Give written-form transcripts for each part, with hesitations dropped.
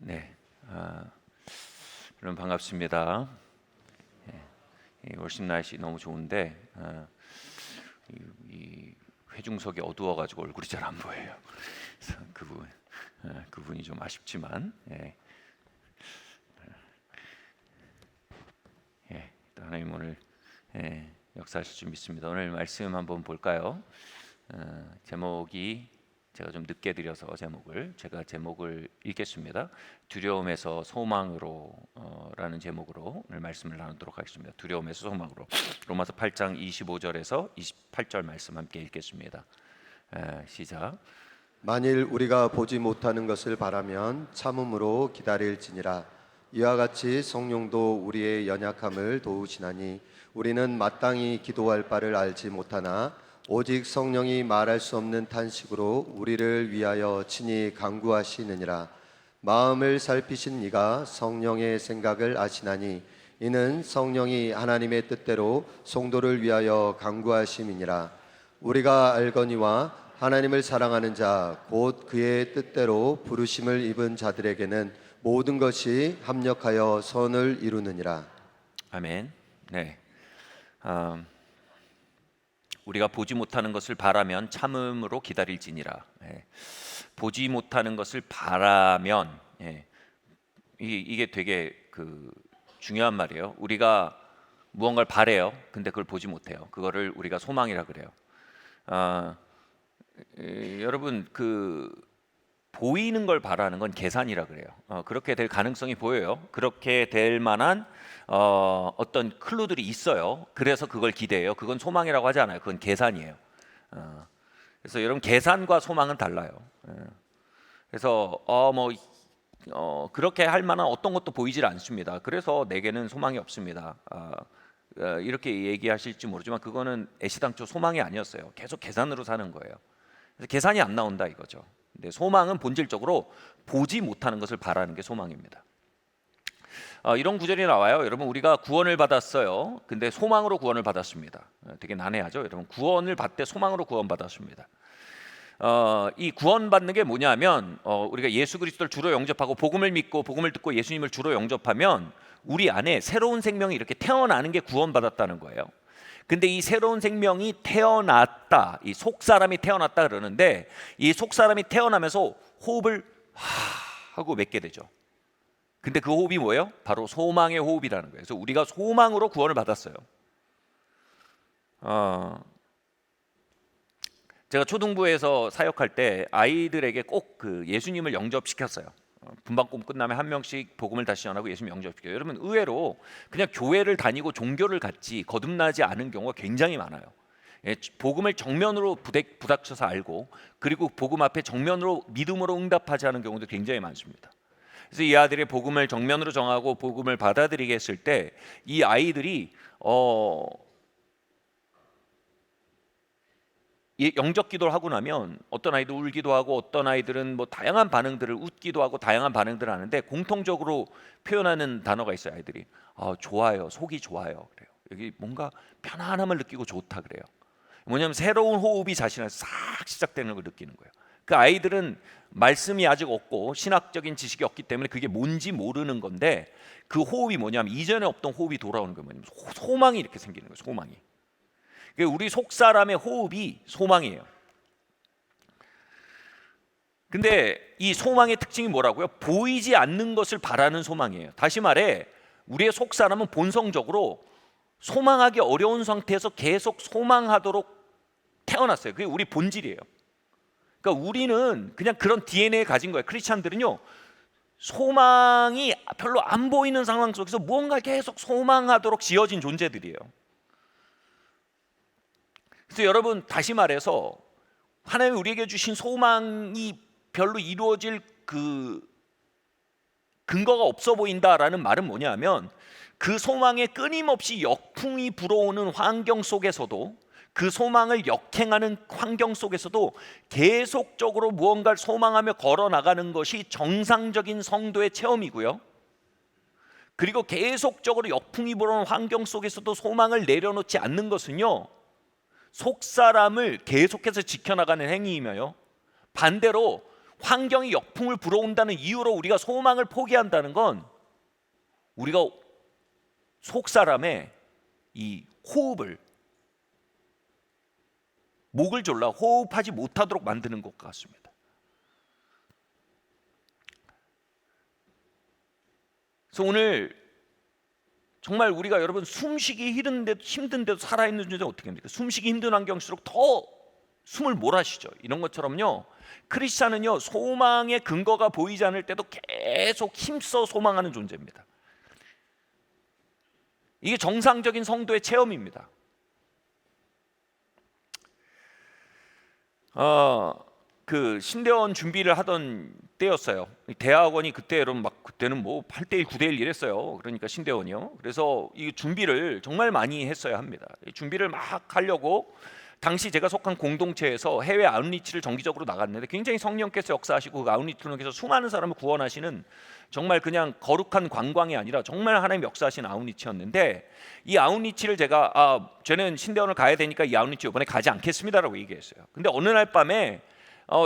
네, 여러분 반갑습니다. 이 월십 날씨 너무 좋은데 이 회중석이 어두워가지고 얼굴이 잘 안 보여요. 그래서 그분이 좀 아쉽지만, 하나님 오늘 역사하실 줄 믿습니다. 오늘 말씀 한번 볼까요? 제목이 제가 좀 늦게 드려서 제목을 읽겠습니다. 두려움에서 소망으로 라는 제목으로 오늘 말씀을 나누도록 하겠습니다. 두려움에서 소망으로. 로마서 8장 25절에서 28절 말씀 함께 읽겠습니다. 시작. 만일 우리가 보지 못하는 것을 바라면 참음으로 기다릴지니라. 이와 같이 성령도 우리의 연약함을 도우시나니 우리는 마땅히 기도할 바를 알지 못하나 오직 성령이 말할 수 없는 탄식으로 우리를 위하여 친히 간구하시느니라. 마음을 살피신 이가 성령의 생각을 아시나니 이는 성령이 하나님의 뜻대로 성도를 위하여 간구하심이니라. 우리가 알거니와 하나님을 사랑하는 자 곧 그의 뜻대로 부르심을 입은 자들에게는 모든 것이 합력하여 선을 이루느니라. 아멘. 네. 우리가 보지 못하는 것을 바라면 참음으로 기다릴지니라. 보지 못하는 것을 바라면, 이게 되게 중요한 말이에요. 우리가 무언가를 바래요. 근데 그걸 보지 못해요. 그거를 우리가 소망이라 그래요. 여러분 보이는 걸 바라는 건 계산이라 그래요. 그렇게 될 가능성이 보여요. 그렇게 될 만한 어떤 클루들이 있어요. 그래서 그걸 기대해요. 그건 소망이라고 하지 않아요. 그건 계산이에요. 그래서 여러분 계산과 소망은 달라요. 그래서 그렇게 할 만한 어떤 것도 보이질 않습니다. 그래서 내게는 소망이 없습니다. 이렇게 얘기하실지 모르지만 그거는 애시당초 소망이 아니었어요. 계속 계산으로 사는 거예요. 그래서 계산이 안 나온다 이거죠. 근데 소망은 본질적으로 보지 못하는 것을 바라는 게 소망입니다. 이런 구절이 나와요. 여러분 우리가 구원을 받았어요. 근데 소망으로 구원을 받았습니다. 되게 난해하죠. 여러분 구원을 받되 소망으로 구원받았습니다. 이 구원받는 게 뭐냐면 우리가 예수 그리스도를 주로 영접하고 복음을 믿고 복음을 듣고 예수님을 주로 영접하면 우리 안에 새로운 생명이 이렇게 태어나는 게 구원받았다는 거예요. 근데 이 새로운 생명이 태어났다, 이 속사람이 태어났다 그러는데 이 속사람이 태어나면서 호흡을 하고 맺게 되죠. 근데 그 호흡이 뭐예요? 바로 소망의 호흡이라는 거예요. 그래서 우리가 소망으로 구원을 받았어요. 제가 초등부에서 사역할 때 아이들에게 꼭 예수님을 영접시켰어요. 분방금 끝나면 한 명씩 복음을 다시 전하고 예수님 영접시켜요. 여러분 의외로 그냥 교회를 다니고 종교를 갖지 거듭나지 않은 경우가 굉장히 많아요. 복음을 정면으로 부닥쳐서 알고 그리고 복음 앞에 정면으로 믿음으로 응답하지 않은 경우도 굉장히 많습니다. 그래서 이 아들의 복음을 정면으로 정하고 복음을 받아들이게 했을 때 이 아이들이 영접 기도를 하고 나면 어떤 아이들 울기도 하고 어떤 아이들은 다양한 반응들을 웃기도 하고 다양한 반응들을 하는데 공통적으로 표현하는 단어가 있어요. 아이들이 좋아요, 속이 좋아요 그래요. 여기 뭔가 편안함을 느끼고 좋다 그래요. 뭐냐면 새로운 호흡이 자신을 싹 시작되는 걸 느끼는 거예요. 그 아이들은 말씀이 아직 없고 신학적인 지식이 없기 때문에 그게 뭔지 모르는 건데 그 호흡이 뭐냐면 이전에 없던 호흡이 돌아오는 거예요. 뭐냐면 소망이 이렇게 생기는 거예요. 소망이. 우리 속사람의 호흡이 소망이에요. 근데 이 소망의 특징이 뭐라고요? 보이지 않는 것을 바라는 소망이에요. 다시 말해 우리의 속사람은 본성적으로 소망하기 어려운 상태에서 계속 소망하도록 태어났어요. 그게 우리 본질이에요. 그러니까 우리는 그냥 그런 DNA를 가진 거예요. 크리스찬들은요 소망이 별로 안 보이는 상황 속에서 무언가 계속 소망하도록 지어진 존재들이에요. 그래서 여러분 다시 말해서 하나님이 우리에게 주신 소망이 별로 이루어질 근거가 없어 보인다라는 말은 뭐냐면 그 소망에 끊임없이 역풍이 불어오는 환경 속에서도 그 소망을 역행하는 환경 속에서도 계속적으로 무언가를 소망하며 걸어나가는 것이 정상적인 성도의 체험이고요. 그리고 계속적으로 역풍이 불어오는 환경 속에서도 소망을 내려놓지 않는 것은요 속사람을 계속해서 지켜나가는 행위이며요 반대로 환경이 역풍을 불어온다는 이유로 우리가 소망을 포기한다는 건 우리가 속 사람의 이 호흡을, 목을 졸라 호흡하지 못하도록 만드는 것 같습니다. 그래서 오늘 정말 우리가 여러분 숨쉬기 힘든데도 살아있는 존재 어떻게 합니까? 숨쉬기 힘든 환경일수록 더 숨을 몰아쉬죠. 이런 것처럼요, 크리스찬은요 소망의 근거가 보이지 않을 때도 계속 힘써 소망하는 존재입니다. 이게 정상적인 성도의 체험입니다. 그 신대원 준비를 하던 때였어요. 대학원이 그때 여러분 막 그때는 뭐 8대1, 9대1 이랬어요. 그러니까 신대원이요. 그래서 이 준비를 정말 많이 했어야 합니다. 이 준비를 막 하려고 당시 제가 속한 공동체에서 해외 아웃리치를 정기적으로 나갔는데 굉장히 성령께서 역사하시고 그 아웃리치 통해서 수많은 사람을 구원하시는 정말 그냥 거룩한 관광이 아니라 정말 하나님 역사하신 아웃리치였는데, 이 아웃리치를 제가 저는 신대원을 가야 되니까 이 아웃리치 이번에 가지 않겠습니다라고 얘기했어요. 근데 어느 날 밤에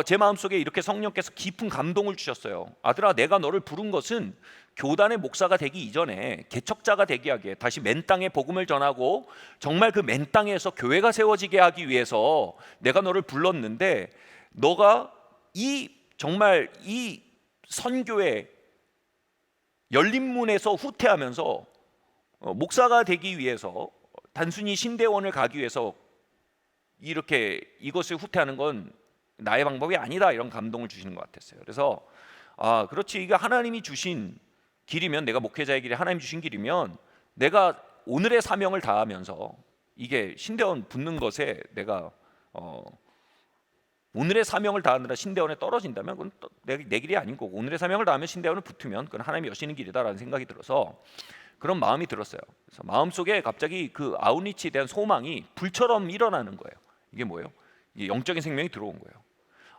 제 마음속에 이렇게 성령께서 깊은 감동을 주셨어요. 아들아, 내가 너를 부른 것은 교단의 목사가 되기 이전에 개척자가 되게 하기에, 다시 맨 땅에 복음을 전하고 정말 그 맨 땅에서 교회가 세워지게 하기 위해서 내가 너를 불렀는데, 너가 정말 이 선교의 열린문에서 후퇴하면서 목사가 되기 위해서, 단순히 신대원을 가기 위해서 이렇게 이것을 후퇴하는 건 나의 방법이 아니다, 이런 감동을 주시는 것 같았어요. 그래서 그렇지, 이게 하나님이 주신 길이면, 내가 목회자의 길이 하나님 주신 길이면 내가 오늘의 사명을 다하면서, 이게 신대원 붙는 것에 내가 오늘의 사명을 다하느라 신대원에 떨어진다면 그건 내 길이 아닌 거고, 오늘의 사명을 다하면 신대원을 붙으면 그건 하나님이 여시는 길이다라는 생각이 들어서 그런 마음이 들었어요. 그래서 마음속에 갑자기 그 아웃리치에 대한 소망이 불처럼 일어나는 거예요. 이게 뭐예요? 이게 영적인 생명이 들어온 거예요.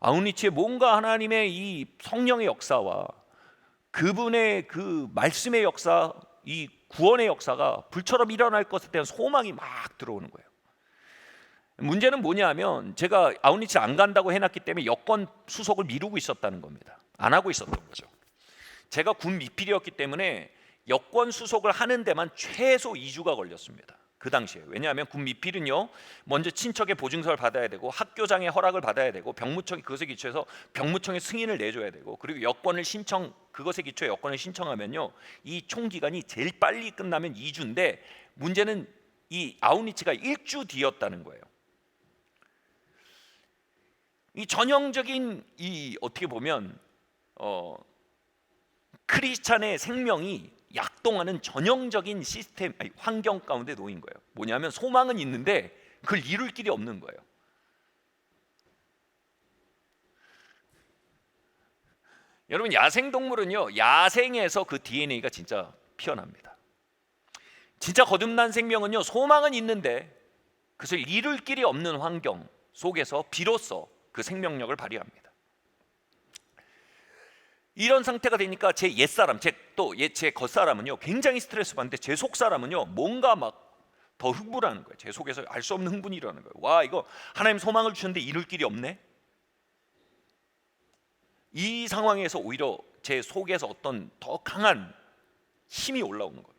아웃리치에 뭔가 하나님의 이 성령의 역사와 그분의 그 말씀의 역사, 이 구원의 역사가 불처럼 일어날 것에 대한 소망이 막 들어오는 거예요. 문제는 뭐냐면 제가 아웃리치를 안 간다고 해놨기 때문에 여권 수속을 미루고 있었다는 겁니다. 안 하고 있었던 거죠. 제가 군 미필이었기 때문에 여권 수속을 하는 데만 최소 2주가 걸렸습니다. 그 당시에. 왜냐하면 군 미필은요, 먼저 친척의 보증서를 받아야 되고 학교장의 허락을 받아야 되고 병무청이 그것에 기초해서 병무청의 승인을 내줘야 되고, 그리고 여권을 그것에 기초해 여권을 신청하면요, 이 총 기간이 제일 빨리 끝나면 2주인데 문제는 이 아웃리치가 1주 뒤였다는 거예요. 이 전형적인, 이 어떻게 보면 크리스찬의 생명이 약동하는 전형적인 시스템, 환경 가운데 놓인 거예요. 뭐냐면 소망은 있는데 그걸 이룰 길이 없는 거예요. 여러분, 야생동물은요, 야생에서 그 DNA가 진짜 피어납니다. 진짜 거듭난 생명은요, 소망은 있는데 그것을 이룰 길이 없는 환경 속에서 비로소 그 생명력을 발휘합니다. 이런 상태가 되니까 제 옛사람, 제 겉사람은요 굉장히 스트레스 받는데, 제 속사람은요 뭔가 막 더 흥분하는 거예요. 제 속에서 알 수 없는 흥분이 일어나는 거예요. 와, 이거 하나님 소망을 주셨는데 이룰 길이 없네. 이 상황에서 오히려 제 속에서 어떤 더 강한 힘이 올라오는 겁니다.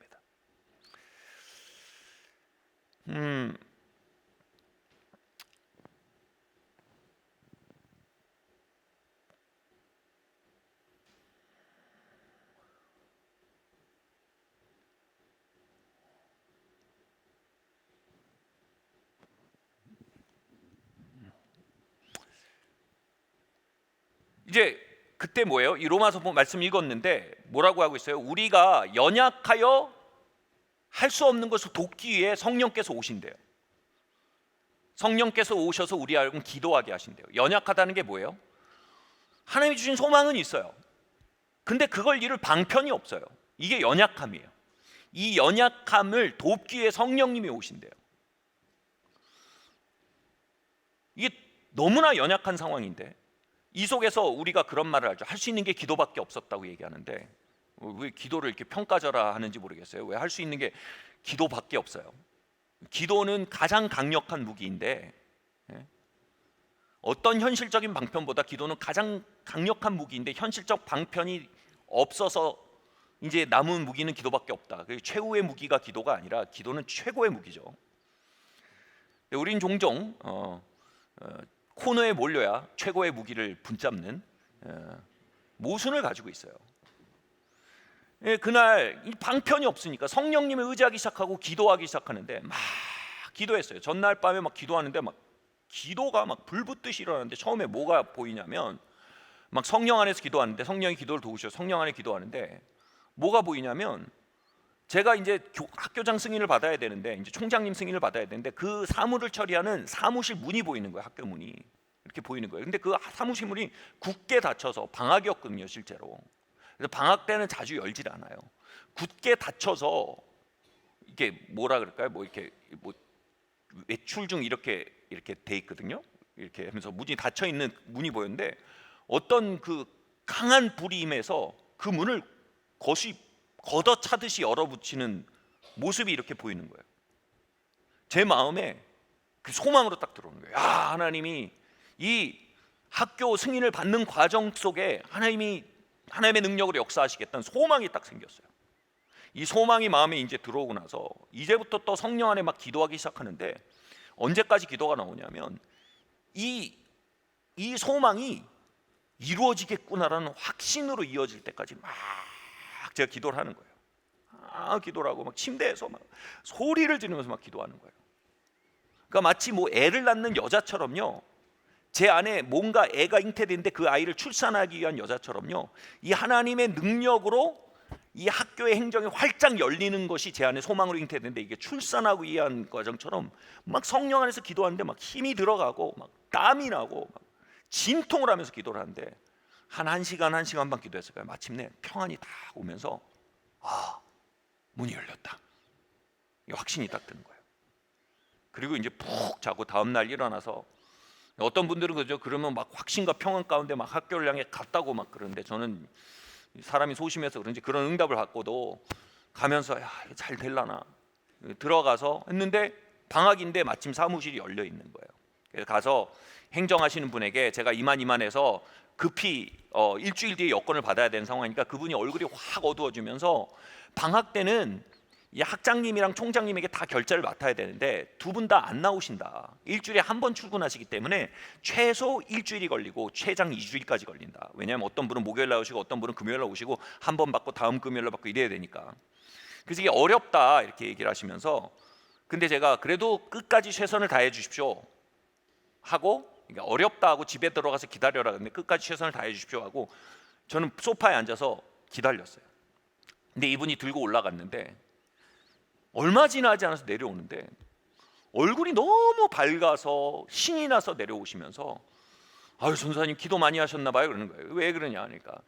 이제 그때 뭐예요? 이 로마서 말씀 읽었는데 뭐라고 하고 있어요? 우리가 연약하여 할 수 없는 것을 돕기 위해 성령께서 오신대요. 성령께서 오셔서 우리 알고 기도하게 하신대요. 연약하다는 게 뭐예요? 하나님이 주신 소망은 있어요. 근데 그걸 이룰 방편이 없어요. 이게 연약함이에요. 이 연약함을 돕기 위해 성령님이 오신대요. 이게 너무나 연약한 상황인데, 이 속에서 우리가 그런 말을 하죠. 할 수 있는 게 기도밖에 없었다고 얘기하는데, 왜 기도를 이렇게 평가절하 하는지 모르겠어요. 왜 할 수 있는 게 기도밖에 없어요? 기도는 가장 강력한 무기인데 어떤 현실적인 방편보다 기도는 가장 강력한 무기인데 현실적 방편이 없어서 이제 남은 무기는 기도밖에 없다. 최후의 무기가 기도가 아니라 기도는 최고의 무기죠. 우린 종종 코너에 몰려야 최고의 무기를 붙잡는 모순을 가지고 있어요. 그날 이 방편이 없으니까 성령님을 의지하기 시작하고 기도하기 시작하는데 막 기도했어요. 전날 밤에 막 기도하는데 막 기도가 막 불붙듯이 일어나는데 처음에 뭐가 보이냐면 막 성령 안에서 기도하는데 성령이 기도를 도우셔 성령 안에 기도하는데 뭐가 보이냐면 제가 이제 학교장 승인을 받아야 되는데 이제 총장님 승인을 받아야 되는데 그 사무를 처리하는 사무실 문이 보이는 거예요. 학교 문이 이렇게 보이는 거예요. 근데 그 사무실 문이 굳게 닫혀서 방학이었거든요, 실제로. 그래서 방학 때는 자주 열질 않아요. 굳게 닫혀서 이게 뭐라 그럴까요? 뭐 이렇게 뭐 외출 중 이렇게 돼 있거든요. 이렇게 하면서 문이 닫혀 있는 문이 보였는데 어떤 그 강한 불이 임해서 그 문을 걷어차듯이 열어붙이는 모습이 이렇게 보이는 거예요. 제 마음에 그 소망으로 딱 들어오는 거예요. 하나님이 이 학교 승인을 받는 과정 속에 하나님의 능력으로 역사하시겠다는 소망이 딱 생겼어요. 이 소망이 마음에 이제 들어오고 나서 이제부터 또 성령 안에 막 기도하기 시작하는데 언제까지 기도가 나오냐면 이 소망이 이루어지겠구나라는 확신으로 이어질 때까지 막 제가 기도를 하는 거예요. 기도를 하고 막 침대에서 막 소리를 지르면서 막 기도하는 거예요. 그러니까 마치 뭐 애를 낳는 여자처럼요. 제 안에 뭔가 애가 잉태되는데 그 아이를 출산하기 위한 여자처럼요. 이 하나님의 능력으로 이 학교의 행정이 활짝 열리는 것이 제 안에 소망으로 잉태되는데 이게 출산하기 위한 과정처럼 막 성령 안에서 기도하는데 막 힘이 들어가고 막 땀이 나고 막 진통을 하면서 기도를 하는데 한 시간 반 기도했을 거예요. 마침내 평안이 딱 오면서 문이 열렸다. 이 확신이 딱 드는 거예요. 그리고 이제 푹 자고 다음 날 일어나서 어떤 분들은 그죠. 그러면 막 확신과 평안 가운데 막 학교를 향해 갔다고 막 그러는데 저는 사람이 소심해서 그런지 그런 응답을 받고도 가면서 잘 될라나 들어가서 했는데 방학인데 마침 사무실이 열려 있는 거예요. 그래서 가서 행정하시는 분에게 제가 이만해서 급히 일주일 뒤에 여권을 받아야 되는 상황이니까 그분이 얼굴이 확 어두워지면서 방학 때는 이 학장님이랑 총장님에게 다 결제를 맡아야 되는데 두 분 다 안 나오신다. 일주일에 한 번 출근하시기 때문에 최소 일주일이 걸리고 최장 2주일까지 걸린다. 왜냐하면 어떤 분은 목요일 날 오시고 어떤 분은 금요일 날 오시고 한 번 받고 다음 금요일 날 받고 이래야 되니까. 그래서 이게 어렵다 이렇게 얘기를 하시면서 근데 제가 그래도 끝까지 최선을 다해 주십시오 하고 그러니까 어렵다 하고 집에 들어가서 기다려라. 근데 끝까지 최선을 다해 주십시오 하고 저는 소파에 앉아서 기다렸어요. 근데 이분이 들고 올라갔는데 얼마 지나지 않아서 내려오는데 얼굴이 너무 밝아서 신이 나서 내려오시면서 전사님 기도 많이 하셨나 봐요 그러는 거예요. 왜 그러냐 하니까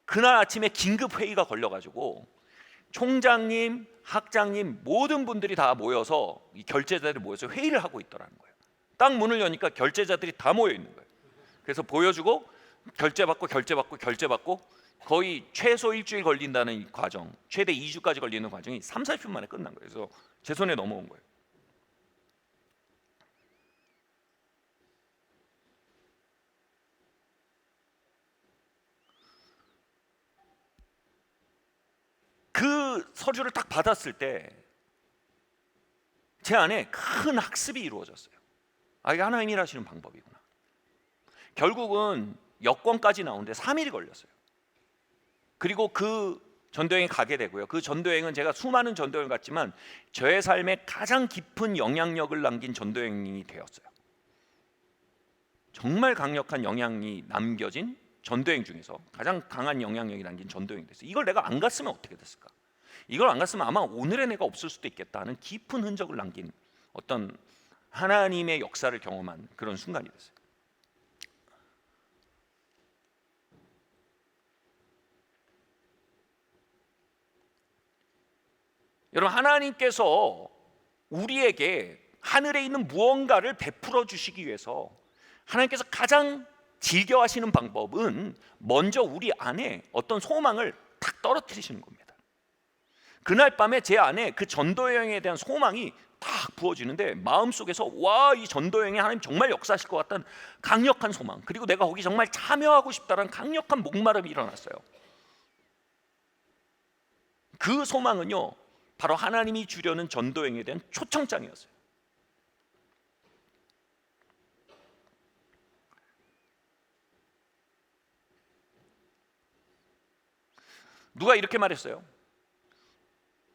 그날 아침에 긴급 회의가 걸려가지고 총장님, 학장님 모든 분들이 다 모여서 이 결제자들이 모여서 회의를 하고 있더라는 거예요. 딱 문을 여니까 결제자들이 다 모여 있는 거예요. 그래서 보여주고 결제받고 거의 최소 일주일 걸린다는 이 과정, 최대 2주까지 걸리는 과정이 30-40분 만에 끝난 거예요. 그래서 제 손에 넘어온 거예요. 그 서류를 딱 받았을 때 제 안에 큰 학습이 이루어졌어요. 이게 하나님이 일하시는 방법이구나. 결국은 여권까지 나오는데 3일이 걸렸어요. 그리고 그 전도여행 가게 되고요. 그 전도여행은 제가 수많은 전도여행 갔지만 저의 삶에 가장 깊은 영향력을 남긴 전도여행이 되었어요. 정말 강력한 영향이 남겨진 전도여행 중에서 가장 강한 영향력이 남긴 전도여행이 됐어요. 이걸 내가 안 갔으면 어떻게 됐을까? 이걸 안 갔으면 아마 오늘의 내가 없을 수도 있겠다 하는 깊은 흔적을 남긴 어떤 하나님의 역사를 경험한 그런 순간이 됐어요. 여러분 하나님께서 우리에게 하늘에 있는 무언가를 베풀어 주시기 위해서 하나님께서 가장 즐겨 하시는 방법은 먼저 우리 안에 어떤 소망을 탁 떨어뜨리시는 겁니다. 그날 밤에 제 안에 그 전도 여행에 대한 소망이 딱 부어지는데 마음속에서 와, 이 전도 여행에 하나님 정말 역사하실 것 같다는 강력한 소망, 그리고 내가 거기 정말 참여하고 싶다는 강력한 목마름이 일어났어요. 그 소망은요, 바로 하나님이 주려는 전도 여행에 대한 초청장이었어요. 누가 이렇게 말했어요.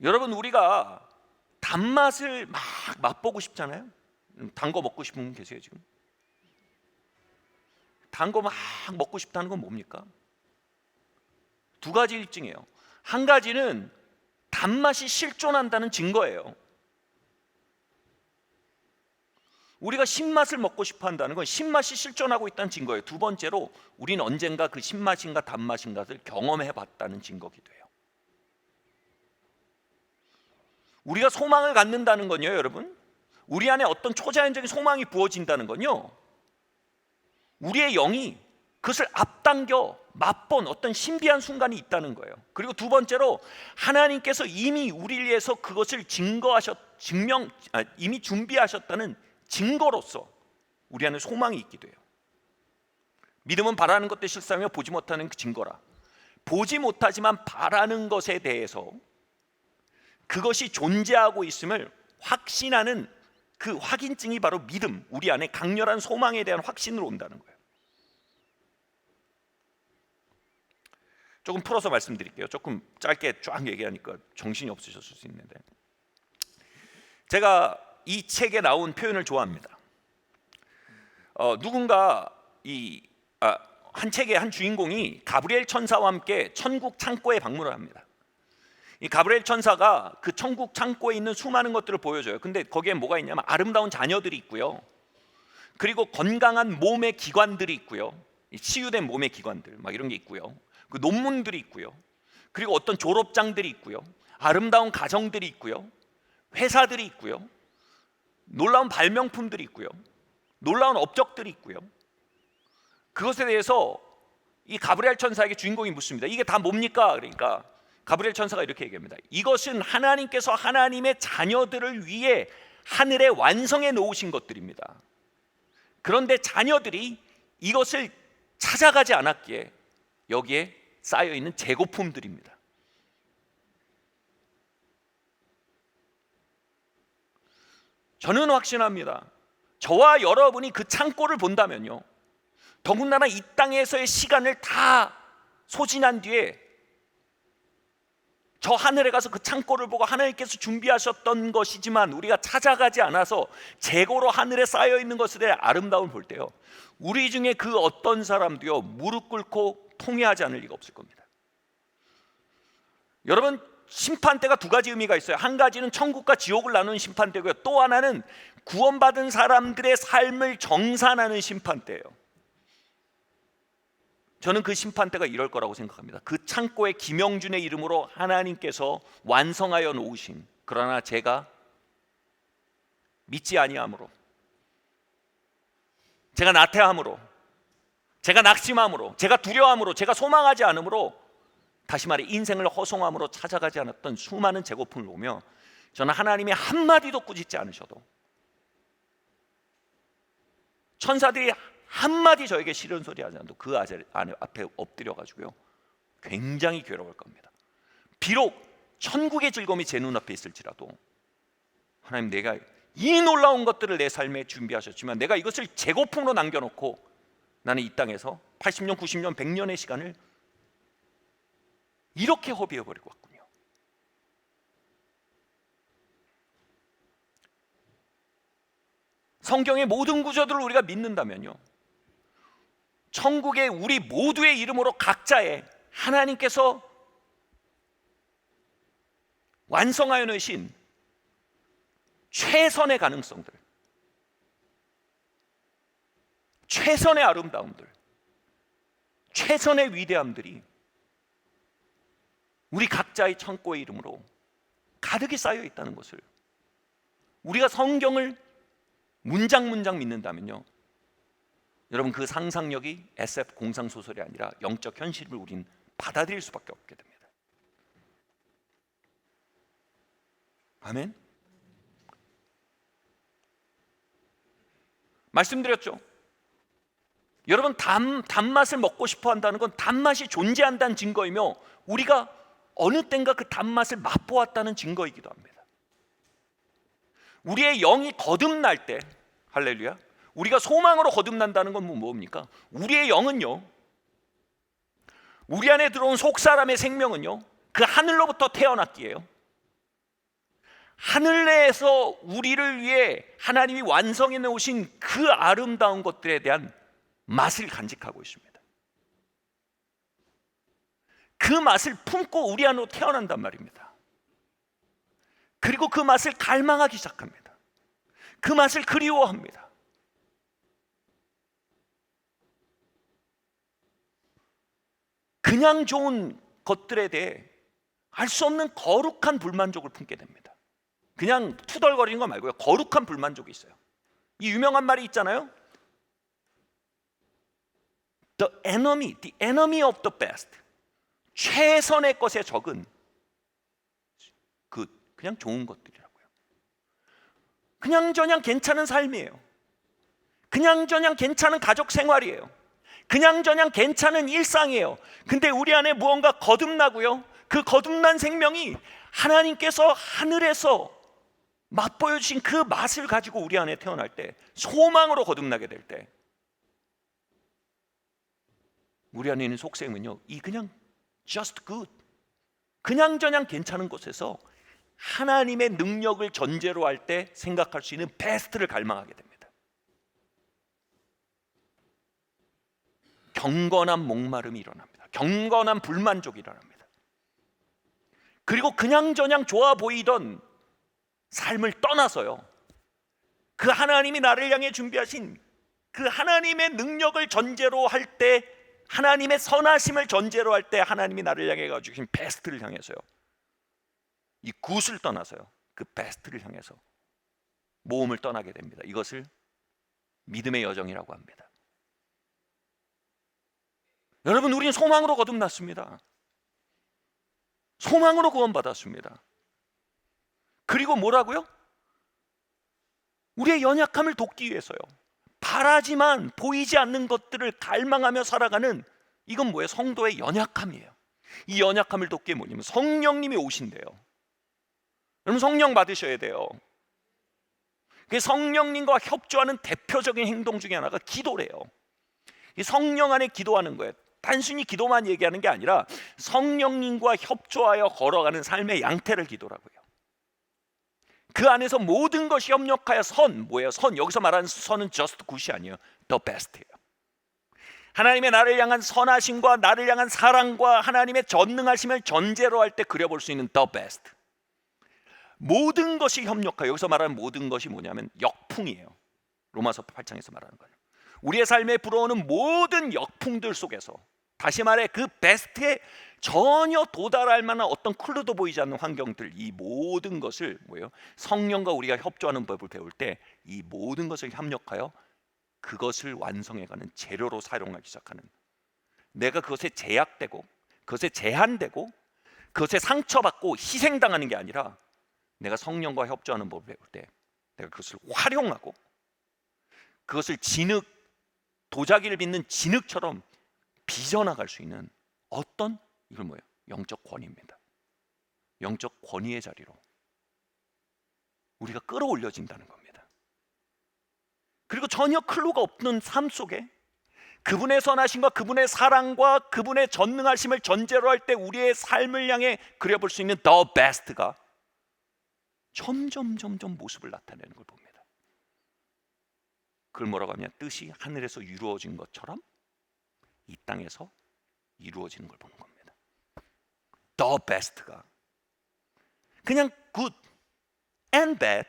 여러분, 우리가 단맛을 막 맛보고 싶잖아요. 단 거 먹고 싶은 분 계세요 지금? 단 거 막 먹고 싶다는 건 뭡니까? 두 가지 일증이에요. 한 가지는 단맛이 실존한다는 증거예요. 우리가 신맛을 먹고 싶어 한다는 건 신맛이 실존하고 있다는 증거예요. 두 번째로 우리는 언젠가 그 신맛인가 단맛인가를 경험해 봤다는 증거기도 해요. 우리가 소망을 갖는다는 건요, 여러분, 우리 안에 어떤 초자연적인 소망이 부어진다는 건요, 우리의 영이 그것을 앞당겨 맛본 어떤 신비한 순간이 있다는 거예요. 그리고 두 번째로 하나님께서 이미 우리를 위해서 그것을 이미 준비하셨다는 증거로서 우리 안에 소망이 있기도 해요. 믿음은 바라는 것들 실상이며 보지 못하는 그 증거라. 보지 못하지만 바라는 것에 대해서 그것이 존재하고 있음을 확신하는 그 확인증이 바로 믿음, 우리 안에 강렬한 소망에 대한 확신으로 온다는 거예요. 조금 풀어서 말씀드릴게요. 조금 짧게 쫙 얘기하니까 정신이 없으셨을 수 있는데, 제가 이 책에 나온 표현을 좋아합니다. 누군가 한 책의 한 주인공이 가브리엘 천사와 함께 천국 창고에 방문을 합니다. 이 가브리엘 천사가 그 천국 창고에 있는 수많은 것들을 보여줘요. 근데 거기에 뭐가 있냐면 아름다운 자녀들이 있고요, 그리고 건강한 몸의 기관들이 있고요, 치유된 몸의 기관들 막 이런 게 있고요, 그 논문들이 있고요, 그리고 어떤 졸업장들이 있고요, 아름다운 가정들이 있고요, 회사들이 있고요, 놀라운 발명품들이 있고요, 놀라운 업적들이 있고요. 그것에 대해서 이 가브리엘 천사에게 주인공이 묻습니다. 이게 다 뭡니까? 그러니까 가브리엘 천사가 이렇게 얘기합니다. 이것은 하나님께서 하나님의 자녀들을 위해 하늘에 완성해 놓으신 것들입니다. 그런데 자녀들이 이것을 찾아가지 않았기에 여기에 쌓여 있는 재고품들입니다. 저는 확신합니다. 저와 여러분이 그 창고를 본다면요, 더군다나 이 땅에서의 시간을 다 소진한 뒤에 저 하늘에 가서 그 창고를 보고 하나님께서 준비하셨던 것이지만 우리가 찾아가지 않아서 재고로 하늘에 쌓여 있는 것에 대해 아름다움을 볼 때요, 우리 중에 그 어떤 사람도요 무릎 꿇고 통회하지 않을 리가 없을 겁니다. 여러분, 심판대가 두 가지 의미가 있어요. 한 가지는 천국과 지옥을 나누는 심판대고요, 또 하나는 구원받은 사람들의 삶을 정산하는 심판대예요. 저는 그 심판대가 이럴 거라고 생각합니다. 그 창고에 김영준의 이름으로 하나님께서 완성하여 놓으신, 그러나 제가 믿지 아니함으로, 제가 나태함으로, 제가 낙심함으로, 제가 두려움으로, 제가 소망하지 않음으로, 다시 말해 인생을 허송함으로 찾아가지 않았던 수많은 재고품을 보며 저는 하나님이 한마디도 꾸짖지 않으셔도, 천사들이 한마디 저에게 싫은 소리 하지 않아도 그 앞에 엎드려가지고요 굉장히 괴로울 겁니다. 비록 천국의 즐거움이 제 눈앞에 있을지라도, 하나님, 내가 이 놀라운 것들을 내 삶에 준비하셨지만 내가 이것을 재고품으로 남겨놓고 나는 이 땅에서 80년, 90년, 100년의 시간을 이렇게 허비해버리고 왔군요. 성경의 모든 구조들을 우리가 믿는다면요, 천국의 우리 모두의 이름으로 각자의 하나님께서 완성하여 놓으신 최선의 가능성들, 최선의 아름다움들, 최선의 위대함들이 우리 각자의 창고의 이름으로 가득히 쌓여 있다는 것을 우리가 성경을 문장 문장 믿는다면요, 여러분, 그 상상력이 SF 공상소설이 아니라 영적 현실을 우린 받아들일 수밖에 없게 됩니다. 아멘. 말씀드렸죠. 여러분, 단맛을 먹고 싶어 한다는 건 단맛이 존재한다는 증거이며 우리가 어느 땐가 그 단맛을 맛보았다는 증거이기도 합니다. 우리의 영이 거듭날 때, 할렐루야, 우리가 소망으로 거듭난다는 건 뭡니까? 우리의 영은요, 우리 안에 들어온 속사람의 생명은요, 그 하늘로부터 태어났기에요, 하늘 내에서 우리를 위해 하나님이 완성해 놓으신 그 아름다운 것들에 대한 맛을 간직하고 있습니다. 그 맛을 품고 우리 안으로 태어난단 말입니다. 그리고 그 맛을 갈망하기 시작합니다. 그 맛을 그리워합니다. 그냥 좋은 것들에 대해 알 수 없는 거룩한 불만족을 품게 됩니다. 그냥 투덜거리는 거 말고요, 거룩한 불만족이 있어요. 이 유명한 말이 있잖아요. The enemy of the best. 최선의 것의 적은 그냥 좋은 것들이라고요. 그냥저냥 괜찮은 삶이에요. 그냥저냥 괜찮은 가족 생활이에요. 그냥저냥 괜찮은 일상이에요. 근데 우리 안에 무언가 거듭나고요, 그 거듭난 생명이 하나님께서 하늘에서 맛보여 주신 그 맛을 가지고 우리 안에 태어날 때, 소망으로 거듭나게 될 때, 우리 안에 있는 속셈은요, 이 그냥 just good, 그냥저냥 괜찮은 곳에서 하나님의 능력을 전제로 할 때 생각할 수 있는 베스트를 갈망하게 됩니다. 경건한 목마름이 일어납니다. 경건한 불만족이 일어납니다. 그리고 그냥저냥 좋아 보이던 삶을 떠나서요, 그 하나님이 나를 향해 준비하신 그 하나님의 능력을 전제로 할 때, 하나님의 선하심을 전제로 할 때 하나님이 나를 향해 가지고 베스트를 향해서요, 이 굿을 떠나서요, 그 베스트를 향해서 모험을 떠나게 됩니다. 이것을 믿음의 여정이라고 합니다. 여러분, 우리는 소망으로 거듭났습니다. 소망으로 구원받았습니다. 그리고 뭐라고요? 우리의 연약함을 돕기 위해서요, 바라지만 보이지 않는 것들을 갈망하며 살아가는, 이건 뭐예요? 성도의 연약함이에요. 이 연약함을 돕기 뭐냐면 성령님이 오신대요. 여러분, 성령 받으셔야 돼요. 그 성령님과 협조하는 대표적인 행동 중에 하나가 기도래요. 이 성령 안에 기도하는 거예요. 단순히 기도만 얘기하는 게 아니라 성령님과 협조하여 걸어가는 삶의 양태를 기도라고요. 그 안에서 모든 것이 협력하여 뭐예요? 여기서 말하는 선은 just good이 아니에요. the best예요. 하나님의 나를 향한 선하심과 나를 향한 사랑과 하나님의 전능하심을 전제로 할 때 그려볼 수 있는 the best. 모든 것이 협력하여, 여기서 말하는 모든 것이 뭐냐면 역풍이에요. 로마서 8장에서 말하는 거예요. 우리의 삶에 불어오는 모든 역풍들 속에서, 다시 말해 그 베스트에 전혀 도달할 만한 어떤 클루도 보이지 않는 환경들, 이 모든 것을 뭐예요? 성령과 우리가 협조하는 법을 배울 때 이 모든 것을 협력하여 그것을 완성해가는 재료로 사용하기 시작하는, 내가 그것에 제약되고 그것에 제한되고 그것에 상처받고 희생당하는 게 아니라, 내가 성령과 협조하는 법을 배울 때 내가 그것을 활용하고 그것을 도자기를 빚는 진흙처럼 빚어나갈 수 있는 어떤, 이걸 뭐예요? 영적 권위입니다. 영적 권위의 자리로 우리가 끌어올려진다는 겁니다. 그리고 전혀 클루가 없는 삶 속에 그분의 선하심과 그분의 사랑과 그분의 전능하심을 전제로 할 때 우리의 삶을 향해 그려볼 수 있는 the best가 점점 모습을 나타내는 걸 봅니다. 그걸 뭐라고 하냐? 뜻이 하늘에서 이루어진 것처럼 이 땅에서 이루어지는 걸 보는 겁니다. The best가 그냥 good and bad로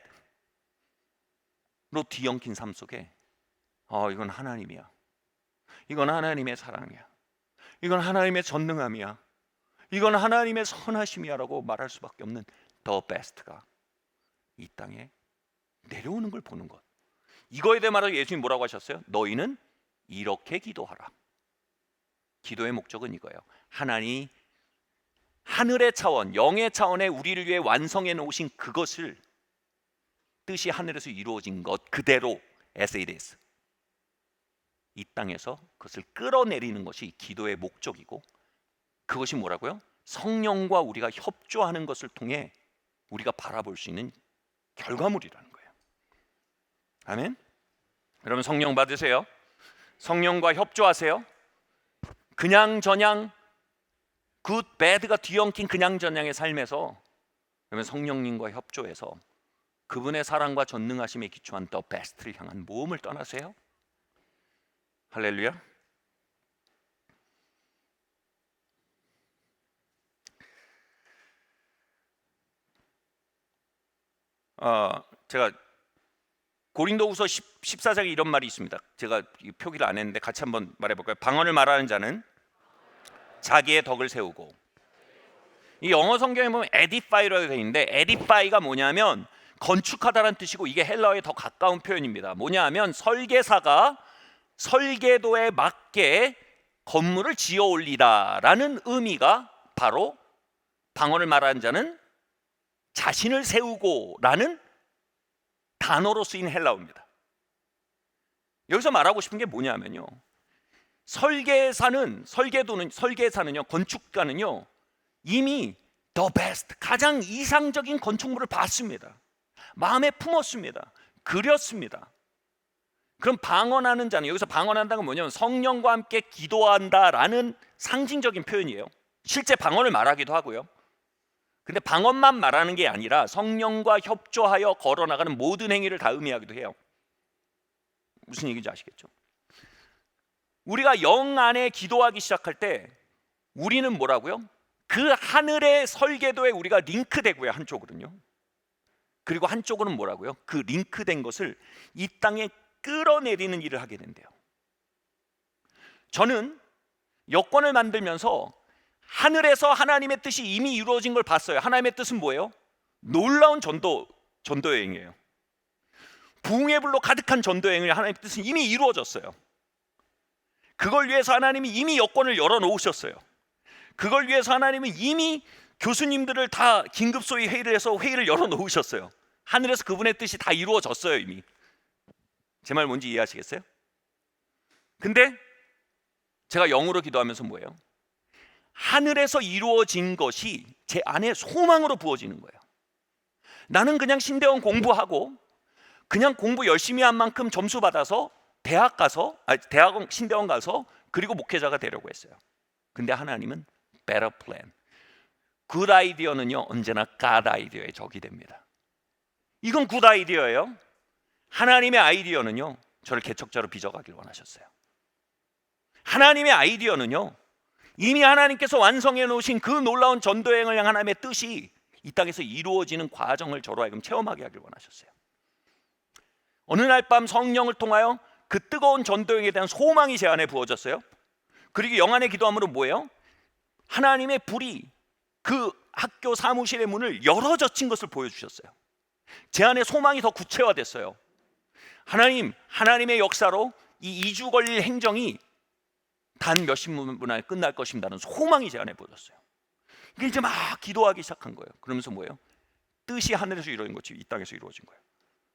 뒤엉킨 삶 속에 이건 하나님이야, 이건 하나님의 사랑이야, 이건 하나님의 전능함이야, 이건 하나님의 선하심이야 라고 말할 수밖에 없는 the best가 이 땅에 내려오는 걸 보는 것. 이거에 대해 말하여 예수님 뭐라고 하셨어요? 너희는 이렇게 기도하라. 기도의 목적은 이거예요. 하나님이 하늘의 차원, 영의 차원에 우리를 위해 완성해 놓으신 그것을 뜻이 하늘에서 이루어진 것 그대로 as it is 이 땅에서 그것을 끌어내리는 것이 기도의 목적이고, 그것이 뭐라고요? 성령과 우리가 협조하는 것을 통해 우리가 바라볼 수 있는 결과물이라는 거예요. 아멘. 여러분 성령 받으세요. 성령과 협조하세요. 그냥 저냥 굿 배드가 뒤엉킨 그냥 저냥의 삶에서 그러면 성령님과 협조해서 그분의 사랑과 전능하심에 기초한 더 베스트를 향한 모험을 떠나세요. 할렐루야. 제가 고린도후서 14장에 이런 말이 있습니다. 제가 표기를 안 했는데 같이 한번 말해볼까요? 방언을 말하는 자는 자기의 덕을 세우고, 이 영어 성경에 보면 edify라고 되어 있는데 edify가 뭐냐면 건축하다라는 뜻이고, 이게 헬라어에 더 가까운 표현입니다. 뭐냐면 설계사가 설계도에 맞게 건물을 지어 올리다라는 의미가 바로 방언을 말하는 자는 자신을 세우고라는 단어로 쓰인 헬라어입니다. 여기서 말하고 싶은 게 뭐냐면요, 설계사는요, 건축가는요 이미 the best, 가장 이상적인 건축물을 봤습니다. 마음에 품었습니다. 그렸습니다. 그럼 방언하는 자는, 여기서 방언한다는 건 뭐냐면 성령과 함께 기도한다라는 상징적인 표현이에요. 실제 방언을 말하기도 하고요. 근데 방언만 말하는 게 아니라 성령과 협조하여 걸어나가는 모든 행위를 다 의미하기도 해요. 무슨 얘기인지 아시겠죠? 우리가 영 안에 기도하기 시작할 때 우리는 뭐라고요? 그 하늘의 설계도에 우리가 링크되고요, 한쪽으로는요. 그리고 한쪽으로는 뭐라고요? 그 링크된 것을 이 땅에 끌어내리는 일을 하게 된대요. 저는 여권을 만들면서 하늘에서 하나님의 뜻이 이미 이루어진 걸 봤어요. 하나님의 뜻은 뭐예요? 놀라운 전도 여행이에요. 부흥의 불로 가득한 전도 여행을 하나님의 뜻은 이미 이루어졌어요. 그걸 위해서 하나님이 이미 여권을 열어놓으셨어요. 그걸 위해서 하나님은 이미 교수님들을 다 긴급소위 회의를 해서 회의를 열어놓으셨어요. 하늘에서 그분의 뜻이 다 이루어졌어요, 이미. 제 말 뭔지 이해하시겠어요? 근데 제가 영으로 기도하면서 뭐예요? 하늘에서 이루어진 것이 제 안에 소망으로 부어지는 거예요. 나는 그냥 신대원 공부하고 그냥 공부 열심히 한 만큼 점수 받아서 대학원 신대원 가서 그리고 목회자가 되려고 했어요. 근데 하나님은 better plan, 굿 아이디어는요 언제나 God 아이디어의 적이 됩니다. 이건 굿 아이디어예요. 하나님의 아이디어는요 저를 개척자로 빚어가길 원하셨어요. 하나님의 아이디어는요 이미 하나님께서 완성해 놓으신 그 놀라운 전도여행을 향한 하나님의 뜻이 이 땅에서 이루어지는 과정을 저로 하여금 체험하게 하길 원하셨어요. 어느 날 밤 성령을 통하여 그 뜨거운 전도여행에 대한 소망이 제 안에 부어졌어요. 그리고 영안의 기도함으로 뭐예요? 하나님의 불이 그 학교 사무실의 문을 열어젖힌 것을 보여주셨어요. 제 안에 소망이 더 구체화됐어요. 하나님의 역사로 이 2주 걸릴 행정이 단 몇십 분 안에 끝날 것입니다는 소망이 제 안에 보였어요. 이제 막 기도하기 시작한 거예요. 그러면서 뭐예요? 뜻이 하늘에서 이루어진 것이 이 땅에서 이루어진 거예요.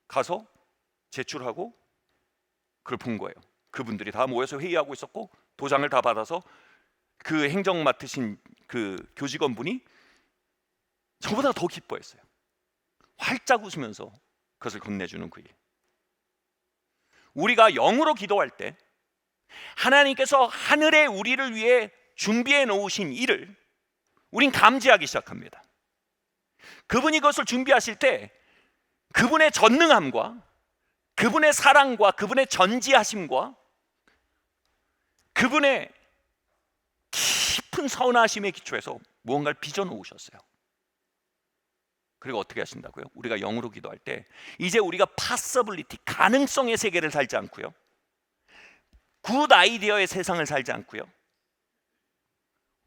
가서 제출하고 그걸 본 거예요. 그분들이 다 모여서 회의하고 있었고 도장을 다 받아서 그 행정 맡으신 그 교직원분이 저보다 더 기뻐했어요. 활짝 웃으면서 그것을 건네주는 그 일. 우리가 영으로 기도할 때 하나님께서 하늘에 우리를 위해 준비해 놓으신 일을 우린 감지하기 시작합니다. 그분이 그것을 준비하실 때 그분의 전능함과 그분의 사랑과 그분의 전지하심과 그분의 깊은 선하심에 기초해서 무언가를 빚어 놓으셨어요. 그리고 어떻게 하신다고요? 우리가 영으로 기도할 때 이제 우리가 possibility, 가능성의 세계를 살지 않고요, 굿 아이디어의 세상을 살지 않고요,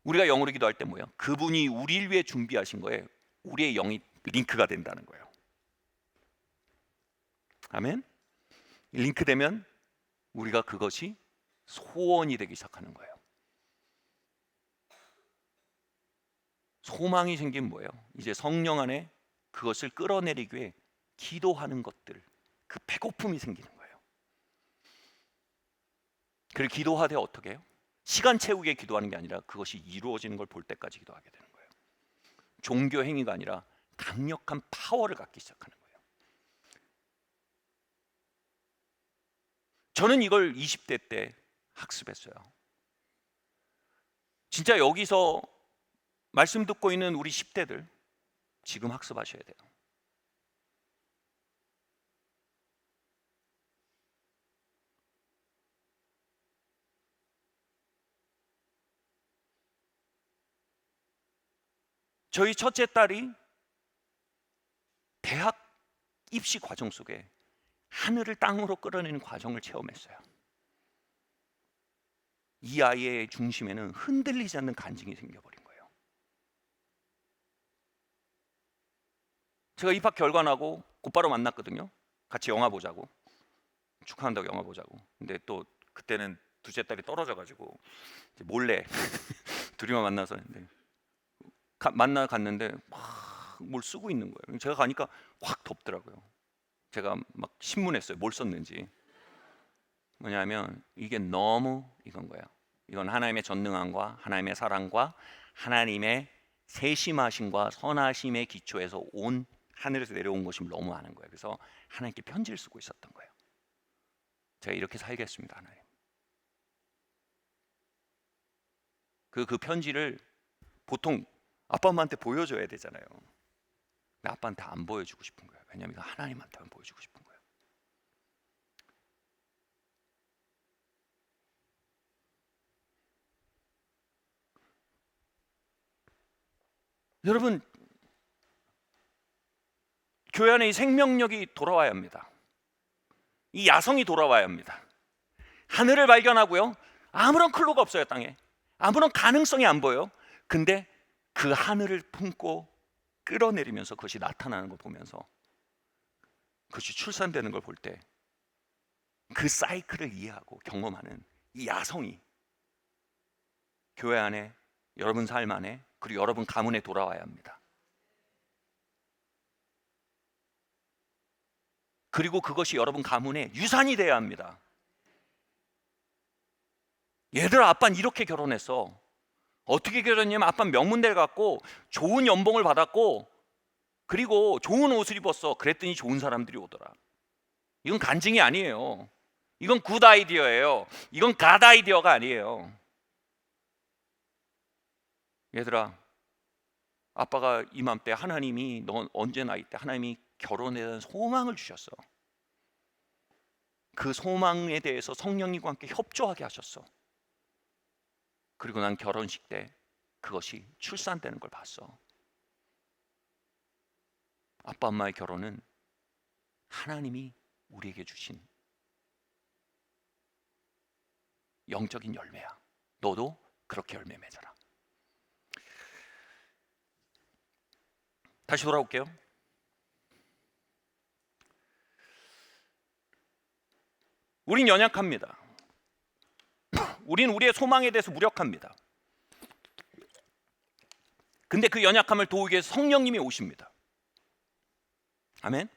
우리가 영으로 기도할 때 뭐예요? 그분이 우리를 위해 준비하신 거에 우리의 영이 링크가 된다는 거예요. 아멘. 링크되면 우리가 그것이 소원이 되기 시작하는 거예요. 소망이 생긴 뭐예요? 이제 성령 안에 그것을 끌어내리기 위해 기도하는 것들, 그 배고픔이 생기는 거예요. 그리고 기도하되 어떻게 해요? 시간 채우기에 기도하는 게 아니라 그것이 이루어지는 걸 볼 때까지 기도하게 되는 거예요. 종교 행위가 아니라 강력한 파워를 갖기 시작하는 거예요. 저는 이걸 20대 때 학습했어요. 진짜 여기서 말씀 듣고 있는 우리 10대들 지금 학습하셔야 돼요. 저희 첫째 딸이 대학 입시 과정 속에 하늘을 땅으로 끌어내는 과정을 체험했어요. 이 아이의 중심에는 흔들리지 않는 간증이 생겨버린 거예요. 제가 입학 결과 나고 곧바로 만났거든요. 같이 영화 보자고, 축하한다고 영화 보자고. 근데 또 그때는 둘째 딸이 떨어져가지고 이제 몰래 둘이만 만나서 했는데 만나 갔는데 막 뭘 쓰고 있는 거예요. 제가 가니까 확 덥더라고요. 제가 막 신문했어요. 뭘 썼는지. 뭐냐면 이게 너무 이건 거예요. 이건 하나님의 전능함과 하나님의 사랑과 하나님의 세심하심과 선하심의 기초에서 온 하늘에서 내려온 것이 너무 많은 거예요. 그래서 하나님께 편지를 쓰고 있었던 거예요. 제가 이렇게 살겠습니다, 하나님. 그 편지를 보통 아빠 엄마한테 보여줘야 되잖아요. 근데 아빠한테 안 보여주고 싶은 거예요. 왜냐하면 이거 하나님한테만 보여주고 싶은 거예요. 여러분, 교회 안에 이 생명력이 돌아와야 합니다. 이 야성이 돌아와야 합니다. 하늘을 발견하고요. 아무런 클로가 없어요, 땅에. 아무런 가능성이 안 보여요. 근데 그 하늘을 품고 끌어내리면서 그것이 나타나는 걸 보면서 그것이 출산되는 걸 볼 때 그 사이클을 이해하고 경험하는 이 야성이 교회 안에, 여러분 삶 안에, 그리고 여러분 가문에 돌아와야 합니다. 그리고 그것이 여러분 가문의 유산이 돼야 합니다. 얘들아, 아빠는 이렇게 결혼했어. 어떻게 결혼했냐면 아빠는 명문대를 갔고 좋은 연봉을 받았고 그리고 좋은 옷을 입었어. 그랬더니 좋은 사람들이 오더라. 이건 간증이 아니에요. 이건 굿 아이디어예요. 이건 갓 아이디어가 아니에요. 얘들아, 아빠가 이맘때 하나님이 넌 언제 나이 때 하나님이 결혼에 대한 소망을 주셨어. 그 소망에 대해서 성령님과 함께 협조하게 하셨어. 그리고 난 결혼식 때 그것이 출산되는 걸 봤어. 아빠 엄마의 결혼은 하나님이 우리에게 주신 영적인 열매야. 너도 그렇게 열매 맺어라. 다시 돌아올게요. 우린 연약합니다. 우린 우리의 소망에 대해서 무력합니다. 근데 그 연약함을 도우기 위해서 성령님이 오십니다. 아멘.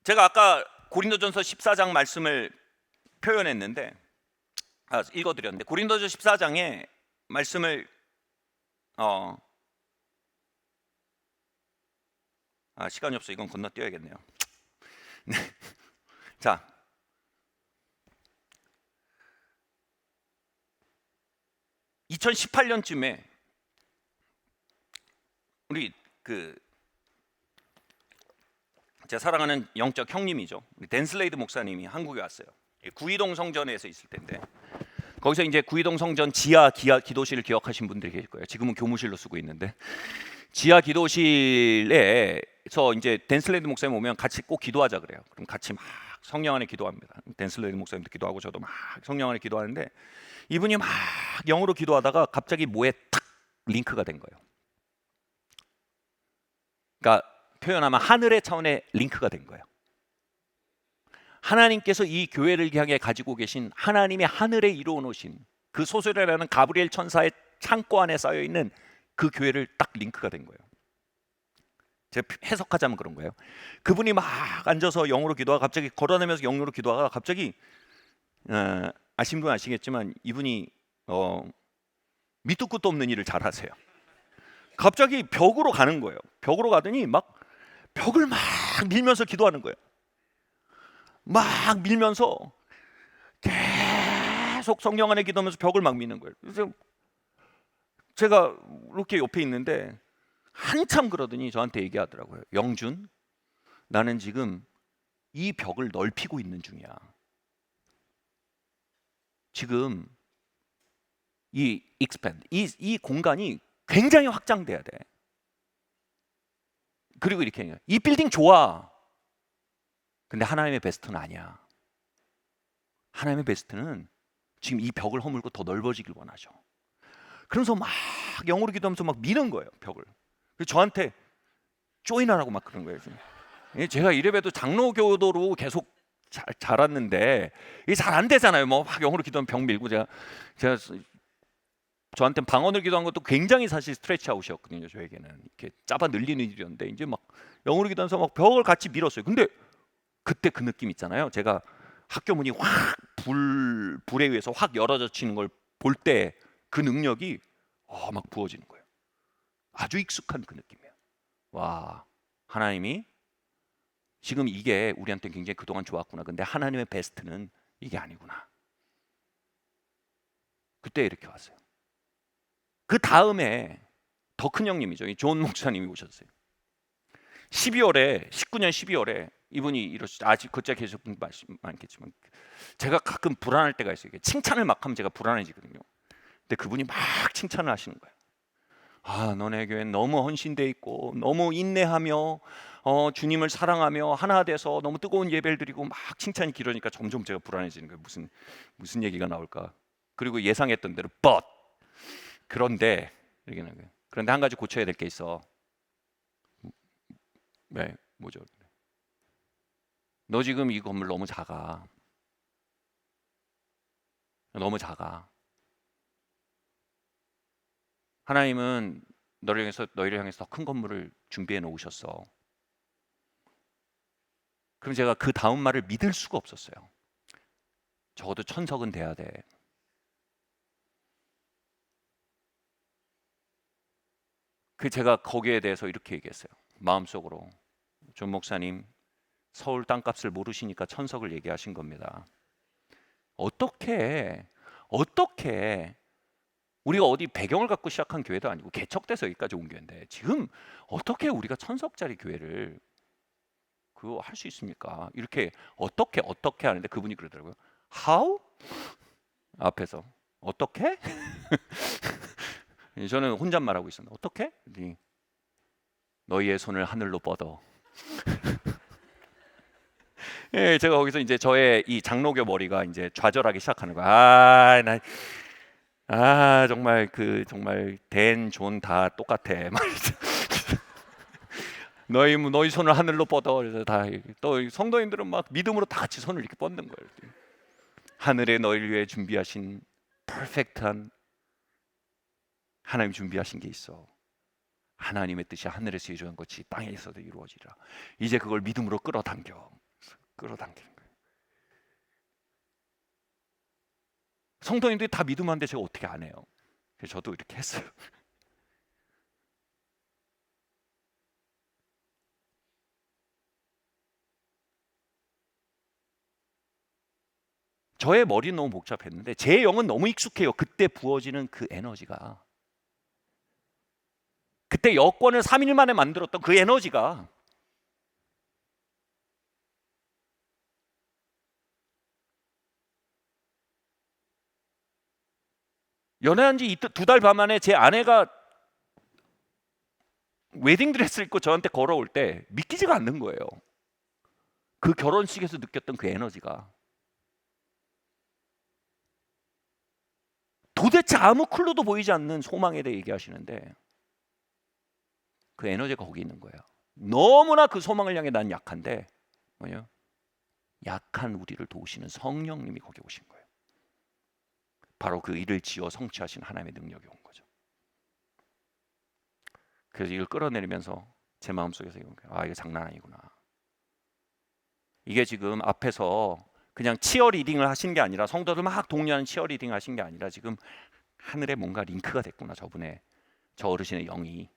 제가 아까 고린도전서 14장 말씀을 표현했는데 읽어드렸는데 고린도전서 14장의 말씀을 시간이 없어. 이건 건너뛰어야겠네요. 네. 자, (2018년쯤에) 우리 제가 사랑하는 영적 형님이죠. 댄슬레이드 목사님이 한국에 왔어요. 구이동 성전에서 있을 텐데 거기서 이제 구이동 성전 지하 기도실을 기억하신 분들이 계실 거예요. 지금은 교무실로 쓰고 있는데 지하 기도실에서 이제 댄슬레이드 목사님 오면 같이 꼭 기도하자 그래요. 그럼 같이 막 성령 안에 기도합니다. 댄슬레이드 목사님도 기도하고 저도 막 성령 안에 기도하는데 이분이 막 영어로 기도하다가 갑자기 뭐에 탁 링크가 된 거예요. 그러니까 표현하면 하늘의 차원의 링크가 된 거예요. 하나님께서 이 교회를 향해 가지고 계신 하나님의 하늘에 이루어 놓으신 그 소설이라는 가브리엘 천사의 창고 안에 쌓여 있는 그 교회를 딱 링크가 된 거예요. 제가 해석하자면 그런 거예요. 그분이 막 앉아서 영어로 기도하고 갑자기 걸어다니면서 영어로 기도하다가 갑자기 아시는 분 아시겠지만 이분이 밑도 끝도 없는 일을 잘 하세요. 갑자기 벽으로 가는 거예요. 벽으로 가더니 막 벽을 막 밀면서 기도하는 거예요. 막 밀면서 계속 성령 안에 기도하면서 벽을 막 미는 거예요. 그래서 제가 이렇게 옆에 있는데 한참 그러더니 저한테 얘기하더라고요. 영준, 나는 지금 이 벽을 넓히고 있는 중이야. 지금 이 expand, 이 공간이 굉장히 확장돼야 돼. 그리고 이렇게 얘기해요. 이 빌딩 좋아. 근데 하나님의 베스트는 아니야. 하나님의 베스트는 지금 이 벽을 허물고 더 넓어지길 원하죠. 그러면서 막 영어로 기도하면서 막 미는 거예요, 벽을. 그래서 저한테 조인하라고 막 그런 거예요. 제가 이래봬도 장로교도로 계속 자랐는데 이게 잘 안 되잖아요. 뭐 막 영어로 기도하면 벽 밀고 제가 저한테 방언을 기도한 것도 굉장히 사실 스트레치 아웃이었거든요. 저에게는 이렇게 잡아 늘리는 일이었는데 이제 막 영어로 기도하면서 막 벽을 같이 밀었어요. 근데 그때 그 느낌 있잖아요. 제가 학교 문이 확 불에 의해서 확 열어젖히는 걸 볼 때 그 능력이 막 부어지는 거예요. 아주 익숙한 그 느낌이에요. 와, 하나님이 지금 이게 우리한테 굉장히 그동안 좋았구나. 근데 하나님의 베스트는 이게 아니구나. 그때 이렇게 왔어요. 그 다음에 더 큰 형님이죠. 이 존 목사님이 오셨어요. 19년 12월에 이분이 이러시죠. 아직 그때 계속 많겠지만 제가 가끔 불안할 때가 있어요. 칭찬을 막 하면 제가 불안해지거든요. 근데 그분이 막 칭찬을 하시는 거예요. 아, 너네 교회는 너무 헌신돼 있고 너무 인내하며 주님을 사랑하며 하나 돼서 너무 뜨거운 예배를 드리고 막 칭찬이 길어지니까 점점 제가 불안해지는 거예요. 무슨 얘기가 나올까? 그리고 예상했던 대로 but 그런데 이렇게 나는 거예요. 그런데 한 가지 고쳐야 될 게 있어. 네, 뭐죠? 너 지금 이 건물 너무 작아. 너무 작아. 하나님은 너희를 향해서 더 큰 건물을 준비해 놓으셨어. 그럼 제가 그 다음 말을 믿을 수가 없었어요. 적어도 천석은 돼야 돼. 제가 거기에 대해서 이렇게 얘기했어요. 마음속으로. 존 목사님, 서울 땅값을 모르시니까 천석을 얘기하신 겁니다. 어떻게 우리가 어디 배경을 갖고 시작한 교회도 아니고 개척돼서 여기까지 온 교회인데 지금 어떻게 우리가 천석짜리 교회를 그거 할 수 있습니까? 이렇게 어떻게 하는데 그분이 그러더라고요. How? 앞에서 어떻게? 저는 혼잣말하고 있었는데 어떻게? 너희의 손을 하늘로 뻗어. 예, 제가 거기서 이제 저의 이 장로교 머리가 이제 좌절하기 시작하는 거야. 정말 정말 댄, 존 다 똑같아. 말이죠. 너희 손을 하늘로 뻗어. 그래서 또 성도님들은 막 믿음으로 다 같이 손을 이렇게 뻗는 거예요. 하늘에 너희를 위해 준비하신 퍼펙트한 하나님 준비하신 게 있어. 하나님의 뜻이 하늘에서 이루어진 것이 땅에서도 이루어지라. 이제 그걸 믿음으로 끌어당기는 거예요. 성도님들이 다 믿음하는데 제가 어떻게 안 해요? 그래서 저도 이렇게 했어요. 저의 머리는 너무 복잡했는데 제 영은 너무 익숙해요. 그때 부어지는 그 에너지가. 그때 여권을 3일 만에 만들었던 그 에너지가 연애한 지 2달 반 만에 제 아내가 웨딩드레스를 입고 저한테 걸어올 때 믿기지가 않는 거예요. 그 결혼식에서 느꼈던 그 에너지가 도대체 아무 클루도 보이지 않는 소망에 대해 얘기하시는데 그 에너지가 거기 있는 거예요. 너무나 그 소망을 향해 난 약한데 뭐요? 약한 우리를 도우시는 성령님이 거기 오신 거예요. 바로 그 일을 지어 성취하신 하나님의 능력이 온 거죠. 그래서 이걸 끌어내리면서 제 마음속에서 이거 장난 아니구나. 이게 지금 앞에서 그냥 치어리딩을 하신 게 아니라, 성도들 막 독려하는 치어리딩 하신 게 아니라 지금 하늘에 뭔가 링크가 됐구나. 저분의, 저 어르신의 영이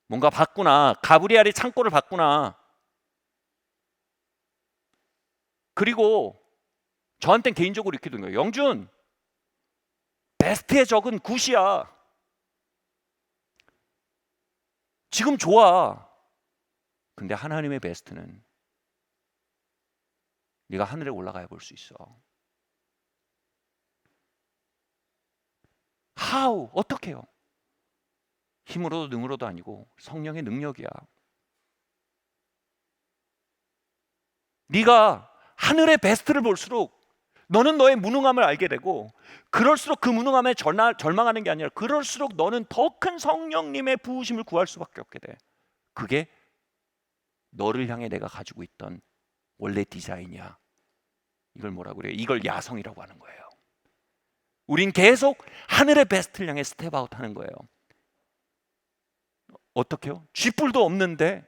뭔가 봤구나. 가브리엘의 창고를 봤구나. 그리고 저한테는 개인적으로 이렇게 된 거예요. 영준, 베스트의 적은 굿이야. 지금 좋아. 근데 하나님의 베스트는 네가 하늘에 올라가야 볼 수 있어. How? 어떻게요? 힘으로도 능으로도 아니고 성령의 능력이야. 네가 하늘의 베스트를 볼수록 너는 너의 무능함을 알게 되고, 그럴수록 그 무능함에 절망하는 게 아니라 그럴수록 너는 더 큰 성령님의 부으심을 구할 수밖에 없게 돼. 그게 너를 향해 내가 가지고 있던 원래 디자인이야. 이걸 뭐라고 그래요? 이걸 야성이라고 하는 거예요. 우린 계속 하늘의 베스트를 향해 스텝아웃 하는 거예요. 어떻게요? 쥐뿔도 없는데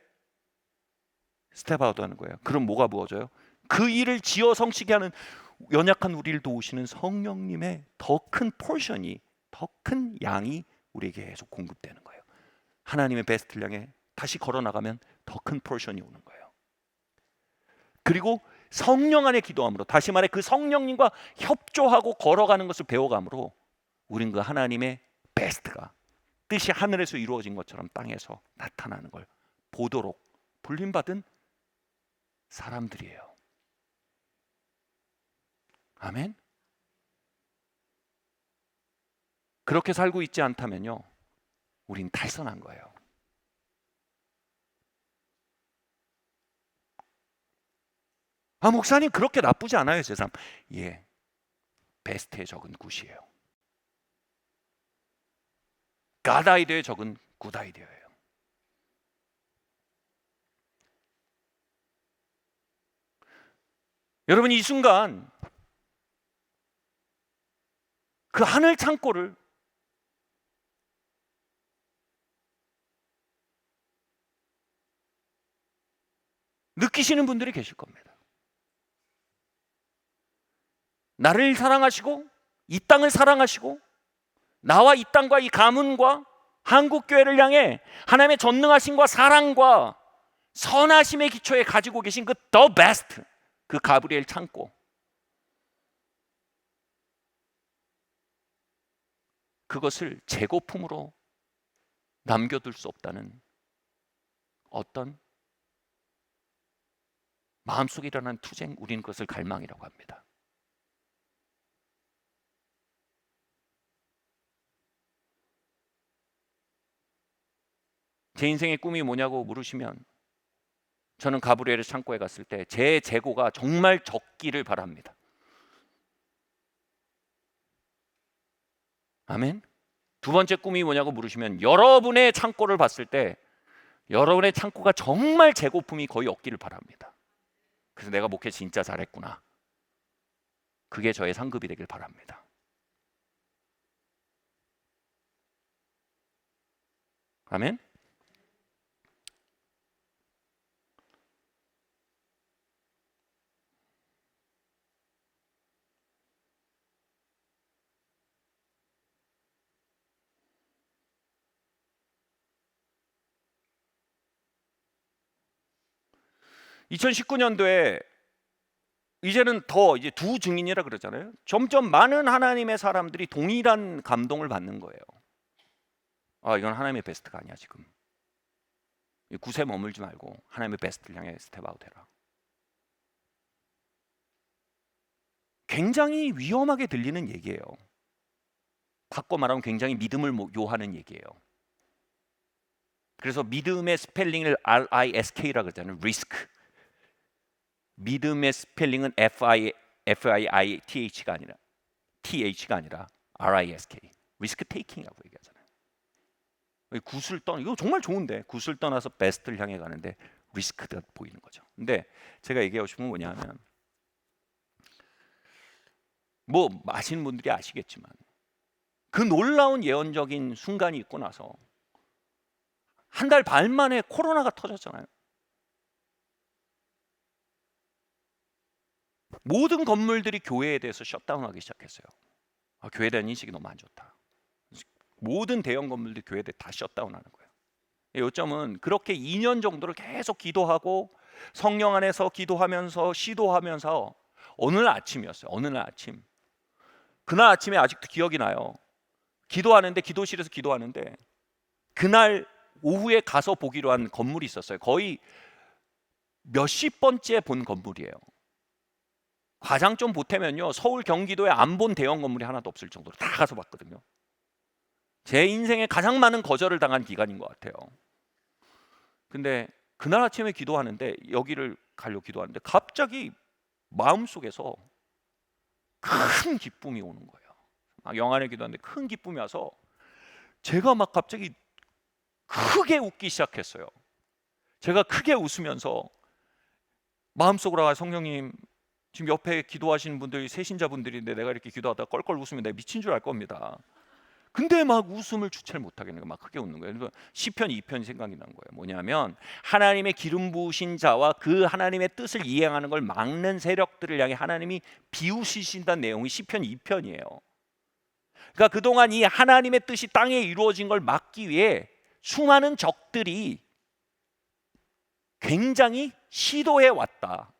스텝아웃 하는 거예요. 그럼 뭐가 부어져요? 그 일을 지어 성취게 하는 연약한 우리를 도우시는 성령님의 더 큰 포션이, 더 큰 양이 우리에게 계속 공급되는 거예요. 하나님의 베스트를 향해 다시 걸어나가면 더 큰 포션이 오는 거예요. 그리고 성령 안에 기도함으로, 다시 말해 그 성령님과 협조하고 걸어가는 것을 배워감으로 우린 그 하나님의 베스트가 뜻이 하늘에서 이루어진 것처럼 땅에서 나타나는 걸 보도록 불림받은 사람들이에요. 아멘. 그렇게 살고 있지 않다면요, 우린 탈선한 거예요. 목사님 그렇게 나쁘지 않아요, 제 삶. 예, 베스트에 적은 굿이에요. 갓 아이디어에 적은 굿 아이디어예요. 여러분, 이 순간 그 하늘 창고를 느끼시는 분들이 계실 겁니다. 나를 사랑하시고 이 땅을 사랑하시고 나와 이 땅과 이 가문과 한국교회를 향해 하나님의 전능하심과 사랑과 선하심의 기초에 가지고 계신 그 the best, 그 가브리엘 창고, 그것을 재고품으로 남겨둘 수 없다는 어떤 마음속에 일어난 투쟁, 우리는 그것을 갈망이라고 합니다. 제 인생의 꿈이 뭐냐고 물으시면 저는 가브리엘의 창고에 갔을 때 제 재고가 정말 적기를 바랍니다. 아멘. 두 번째 꿈이 뭐냐고 물으시면 여러분의 창고를 봤을 때 여러분의 창고가 정말 재고품이 거의 없기를 바랍니다. 그래서 내가 목회 진짜 잘했구나, 그게 저의 상급이 되길 바랍니다. 아멘. (2019년도에) 이제는 더 이제 두 증인이라 그러잖아요. 점점 많은 하나님의 사람들이 동일한 감동을 받는 거예요. 이건 하나님의 베스트가 아니야. 지금 굿에 머물지 말고 하나님의 베스트를 향해 스텝아웃 해라. 굉장히 위험하게 들리는 얘기예요. 바꿔 말하면 굉장히 믿음을 요하는 얘기예요. 그래서 믿음의 스펠링을 RISK라 그러잖아요. 리스크. 믿음의 스펠링은 FIITH가 아니라 TH가 아니라 RISK. 리스크 테이킹이라고 얘기하잖아요. 굿을 이거 정말 좋은데 굿을 떠나서 베스트를 향해 가는데 리스크가 보이는 거죠. 근데 제가 얘기하고 싶은 건 뭐냐면, 뭐 아시는 분들이 아시겠지만 그 놀라운 예언적인 순간이 있고 나서 한 달 반 만에 코로나가 터졌잖아요. 모든 건물들이 교회에 대해서 셧다운하기 시작했어요. 교회에 대한 인식이 너무 안 좋다. 모든 대형 건물들 교회에 대해 다 셧다운하는 거예요. 요점은 그렇게 2년 정도를 계속 기도하고 성령 안에서 기도하면서 시도하면서 어느 날 아침이었어요. 어느 날 아침. 그날 아침에 아직도 기억이 나요. 기도하는데, 기도실에서 기도하는데 그날 오후에 가서 보기로 한 건물이 있었어요. 거의 몇십 번째 본 건물이에요. 과장 좀 보태면요, 서울 경기도에 안 본 대형 건물이 하나도 없을 정도로 다 가서 봤거든요. 제 인생에 가장 많은 거절을 당한 기간인 것 같아요. 근데 그날 아침에 기도하는데, 여기를 가려고 기도하는데 갑자기 마음속에서 큰 기쁨이 오는 거예요. 막 영안에 기도하는데 큰 기쁨이 와서 제가 막 갑자기 크게 웃기 시작했어요. 제가 크게 웃으면서 마음속으로, 성령님, 지금 옆에 기도하시는 분들이 새신자분들인데 내가 이렇게 기도하다가 껄껄 웃으면 내가 미친 줄 알 겁니다. 근데 막 웃음을 주체를 못하겠는 거예요. 막 크게 웃는 거예요. 그래서 시편 2편이 생각이 난 거예요. 뭐냐면 하나님의 기름 부으신 자와 그 하나님의 뜻을 이행하는 걸 막는 세력들을 향해 하나님이 비웃으신다는 내용이 시편 2편이에요. 그러니까 그동안 이 하나님의 뜻이 땅에 이루어진 걸 막기 위해 수많은 적들이 굉장히 시도해 왔다.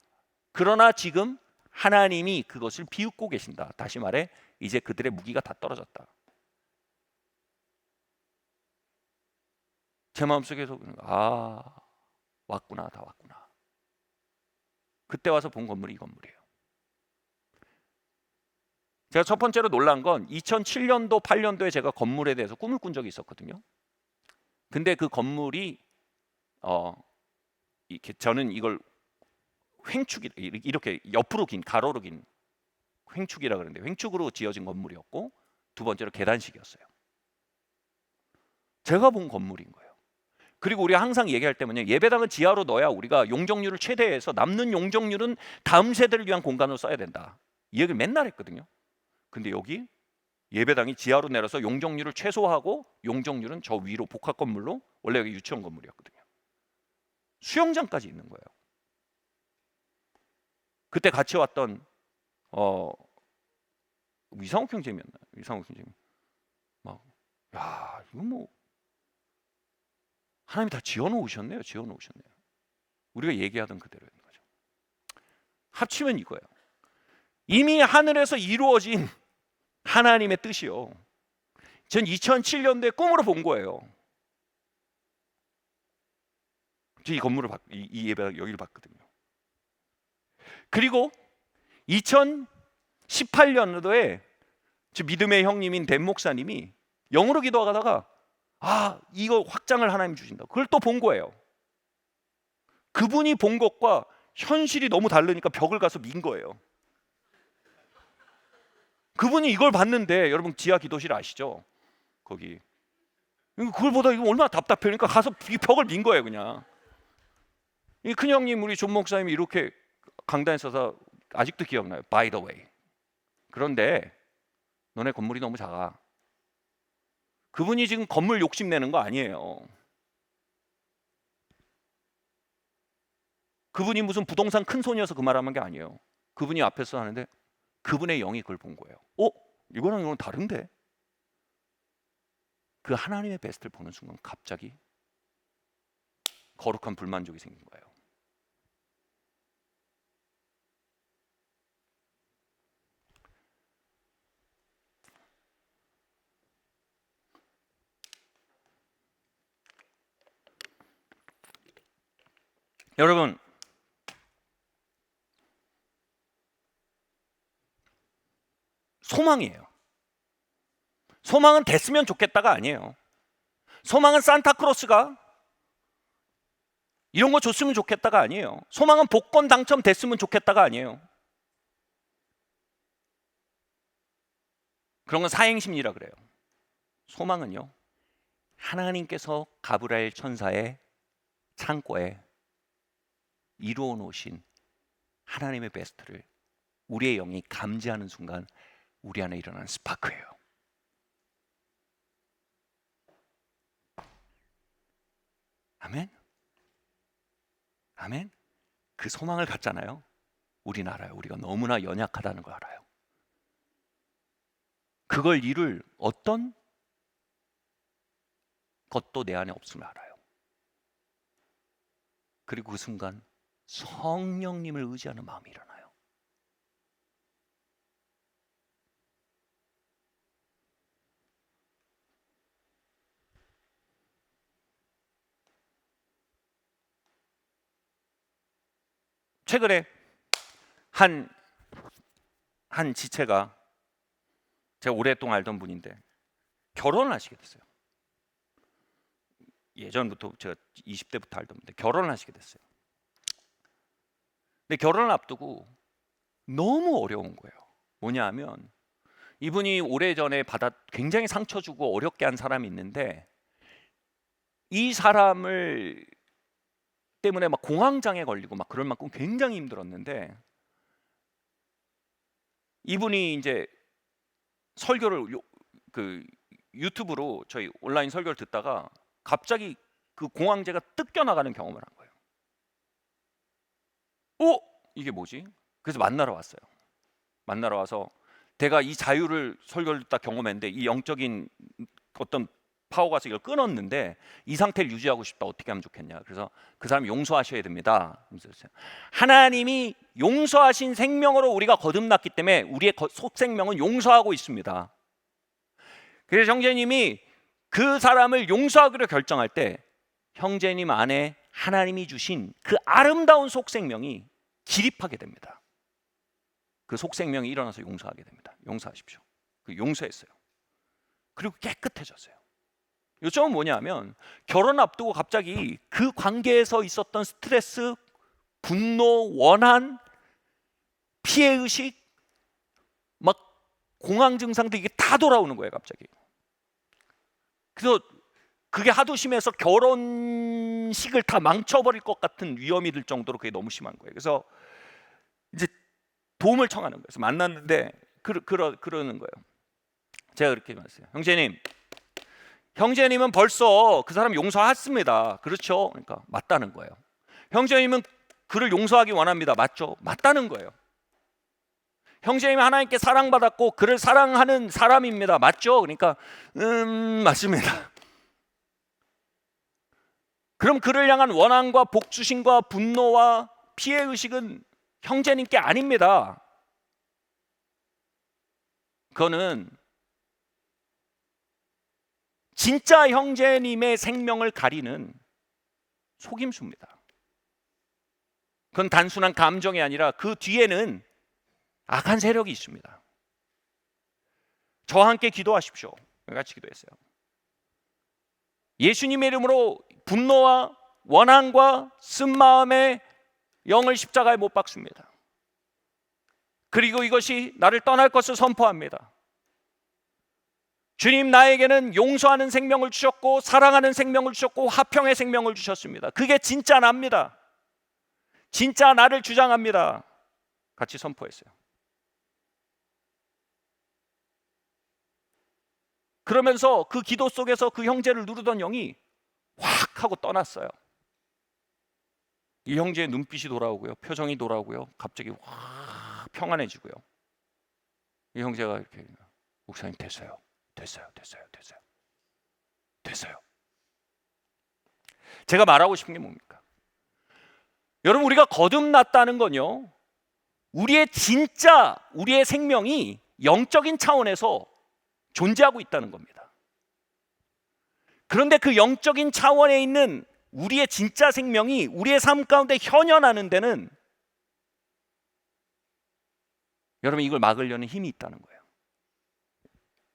그러나 지금 하나님이 그것을 비웃고 계신다. 다시 말해, 이제 그들의 무기가 다 떨어졌다. 제 마음속에서 왔구나, 다 왔구나. 그때 와서 본 건물이 이 건물이에요. 제가 첫 번째로 놀란 건 2007년도, 8년도에 제가 건물에 대해서 꿈을 꾼 적이 있었거든요. 근데 그 건물이 이렇게, 저는 이걸 횡축이, 이렇게 옆으로 긴, 가로로 긴 횡축이라 그러는데, 횡축으로 지어진 건물이었고, 두 번째로 계단식이었어요. 제가 본 건물인 거예요. 그리고 우리가 항상 얘기할 때면요, 예배당은 지하로 넣어야 우리가 용적률을 최대해서 남는 용적률은 다음 세대를 위한 공간으로 써야 된다. 이 얘기를 맨날 했거든요. 근데 여기 예배당이 지하로 내려서 용적률을 최소화하고 용적률은 저 위로 복합 건물로, 원래 여기 유치원 건물이었거든요. 수영장까지 있는 거예요. 그때 같이 왔던 이상욱 형제님이었나? 이상욱 형제님 막, 야, 이거 뭐 하나님이 다 지어놓으셨네요. 지어놓으셨네요. 우리가 얘기하던 그대로인 거죠. 합치면 이거예요. 이미 하늘에서 이루어진 하나님의 뜻이요. 전 2007년도에 꿈으로 본 거예요. 이 건물을 이 예배 여기를 봤거든요. 그리고 2018년도에 믿음의 형님인 댄 목사님이 영으로 기도하다가 이거 확장을 하나님 주신다. 그걸 또 본 거예요. 그분이 본 것과 현실이 너무 다르니까 벽을 가서 민 거예요. 그분이 이걸 봤는데, 여러분 지하 기도실 아시죠? 거기 그걸 보다 이거 얼마나 답답해. 그러니까 가서 이 벽을 민 거예요. 그냥 이 큰형님, 우리 존 목사님이 이렇게 강단에 서서, 아직도 기억나요. By the way, 그런데 너네 건물이 너무 작아. 그분이 지금 건물 욕심내는 거 아니에요. 그분이 무슨 부동산 큰 손이어서 그 말하는 게 아니에요. 그분이 앞에서 하는데 그분의 영이 그걸 본 거예요. 이거랑 이거는 다른데? 그 하나님의 베스트를 보는 순간 갑자기 거룩한 불만족이 생긴 거예요. 여러분, 소망이에요. 소망은 됐으면 좋겠다가 아니에요. 소망은 산타크로스가 이런 거 줬으면 좋겠다가 아니에요. 소망은 복권 당첨됐으면 좋겠다가 아니에요. 그런 건 사행심리라 그래요. 소망은요, 하나님께서 가브리엘 천사의 창고에 이루어 놓으신 하나님의 베스트를 우리의 영이 감지하는 순간 우리 안에 일어나는 스파크예요. 아멘. 아멘. 그 소망을 갖잖아요. 우리는 알아요. 우리가 너무나 연약하다는 걸 알아요. 그걸 이룰 어떤 것도 내 안에 없음을 알아요. 그리고 그 순간 성령님을 의지하는 마음이 일어나요. 최근에 한 지체가 제가 오랫동안 알던 분인데 결혼을 하시게 됐어요. 예전부터 제가 20대부터 알던 분인데 결혼을 하시게 됐어요. 근데 결혼을 앞두고 너무 어려운 거예요. 뭐냐 하면 이분이 오래전에 굉장히 상처 주고 어렵게 한 사람이 있는데 이 사람을 때문에 막 공황장애 걸리고 막 그럴 만큼 굉장히 힘들었는데 이분이 이제 설교를 유튜브로 저희 온라인 설교를 듣다가 갑자기 그 공황제가 뜯겨나가는 경험을 한 거예요. 이게 뭐지? 그래서 만나러 왔어요. 만나러 와서 내가 이 자유를 설교를 듣다 경험했는데 이 영적인 어떤 파워가 이걸 끊었는데 이 상태를 유지하고 싶다. 어떻게 하면 좋겠냐? 그래서 그 사람이 용서하셔야 됩니다. 하나님이 용서하신 생명으로 우리가 거듭났기 때문에 우리의 속생명은 용서하고 있습니다. 그래서 형제님이 그 사람을 용서하기로 결정할 때 형제님 안에 하나님이 주신 그 아름다운 속생명이 기립하게 됩니다. 그 속생명이 일어나서 용서하게 됩니다. 용서하십시오. 용서했어요. 그리고 깨끗해졌어요. 요점은 뭐냐면 결혼 앞두고 갑자기 그 관계에서 있었던 스트레스, 분노, 원한, 피해의식, 막 공황 증상들 이게 다 돌아오는 거예요. 갑자기. 그래서 그게 하도 심해서 결혼식을 다 망쳐버릴 것 같은 위험이 들 정도로 그게 너무 심한 거예요. 그래서 이제 도움을 청하는 거예요. 그래서 만났는데 그러는 거예요. 제가 그렇게 말했어요. 형제님은 벌써 그 사람 용서했습니다. 그렇죠? 그러니까 맞다는 거예요. 형제님은 그를 용서하기 원합니다. 맞죠? 맞다는 거예요. 형제님이 하나님께 사랑받았고 그를 사랑하는 사람입니다. 맞죠? 그러니까 맞습니다. 그럼 그를 향한 원한과 복수심과 분노와 피해의식은 형제님께 아닙니다. 그거는 진짜 형제님의 생명을 가리는 속임수입니다. 그건 단순한 감정이 아니라 그 뒤에는 악한 세력이 있습니다. 저와 함께 기도하십시오. 같이 기도했어요. 예수님의 이름으로 분노와 원한과 쓴마음의 영을 십자가에 못 박습니다. 그리고 이것이 나를 떠날 것을 선포합니다. 주님, 나에게는 용서하는 생명을 주셨고 사랑하는 생명을 주셨고 화평의 생명을 주셨습니다. 그게 진짜 납니다. 진짜 나를 주장합니다. 같이 선포했어요. 그러면서 그 기도 속에서 그 형제를 누르던 영이 확 하고 떠났어요. 이 형제의 눈빛이 돌아오고요, 표정이 돌아오고요, 갑자기 확 평안해지고요. 이 형제가 이렇게, 목사님 됐어요. 제가 말하고 싶은 게 뭡니까? 여러분, 우리가 거듭났다는 건요, 우리의 생명이 영적인 차원에서 존재하고 있다는 겁니다. 그런데 그 영적인 차원에 있는 우리의 진짜 생명이 우리의 삶 가운데 현현하는 데는 여러분, 이걸 막으려는 힘이 있다는 거예요.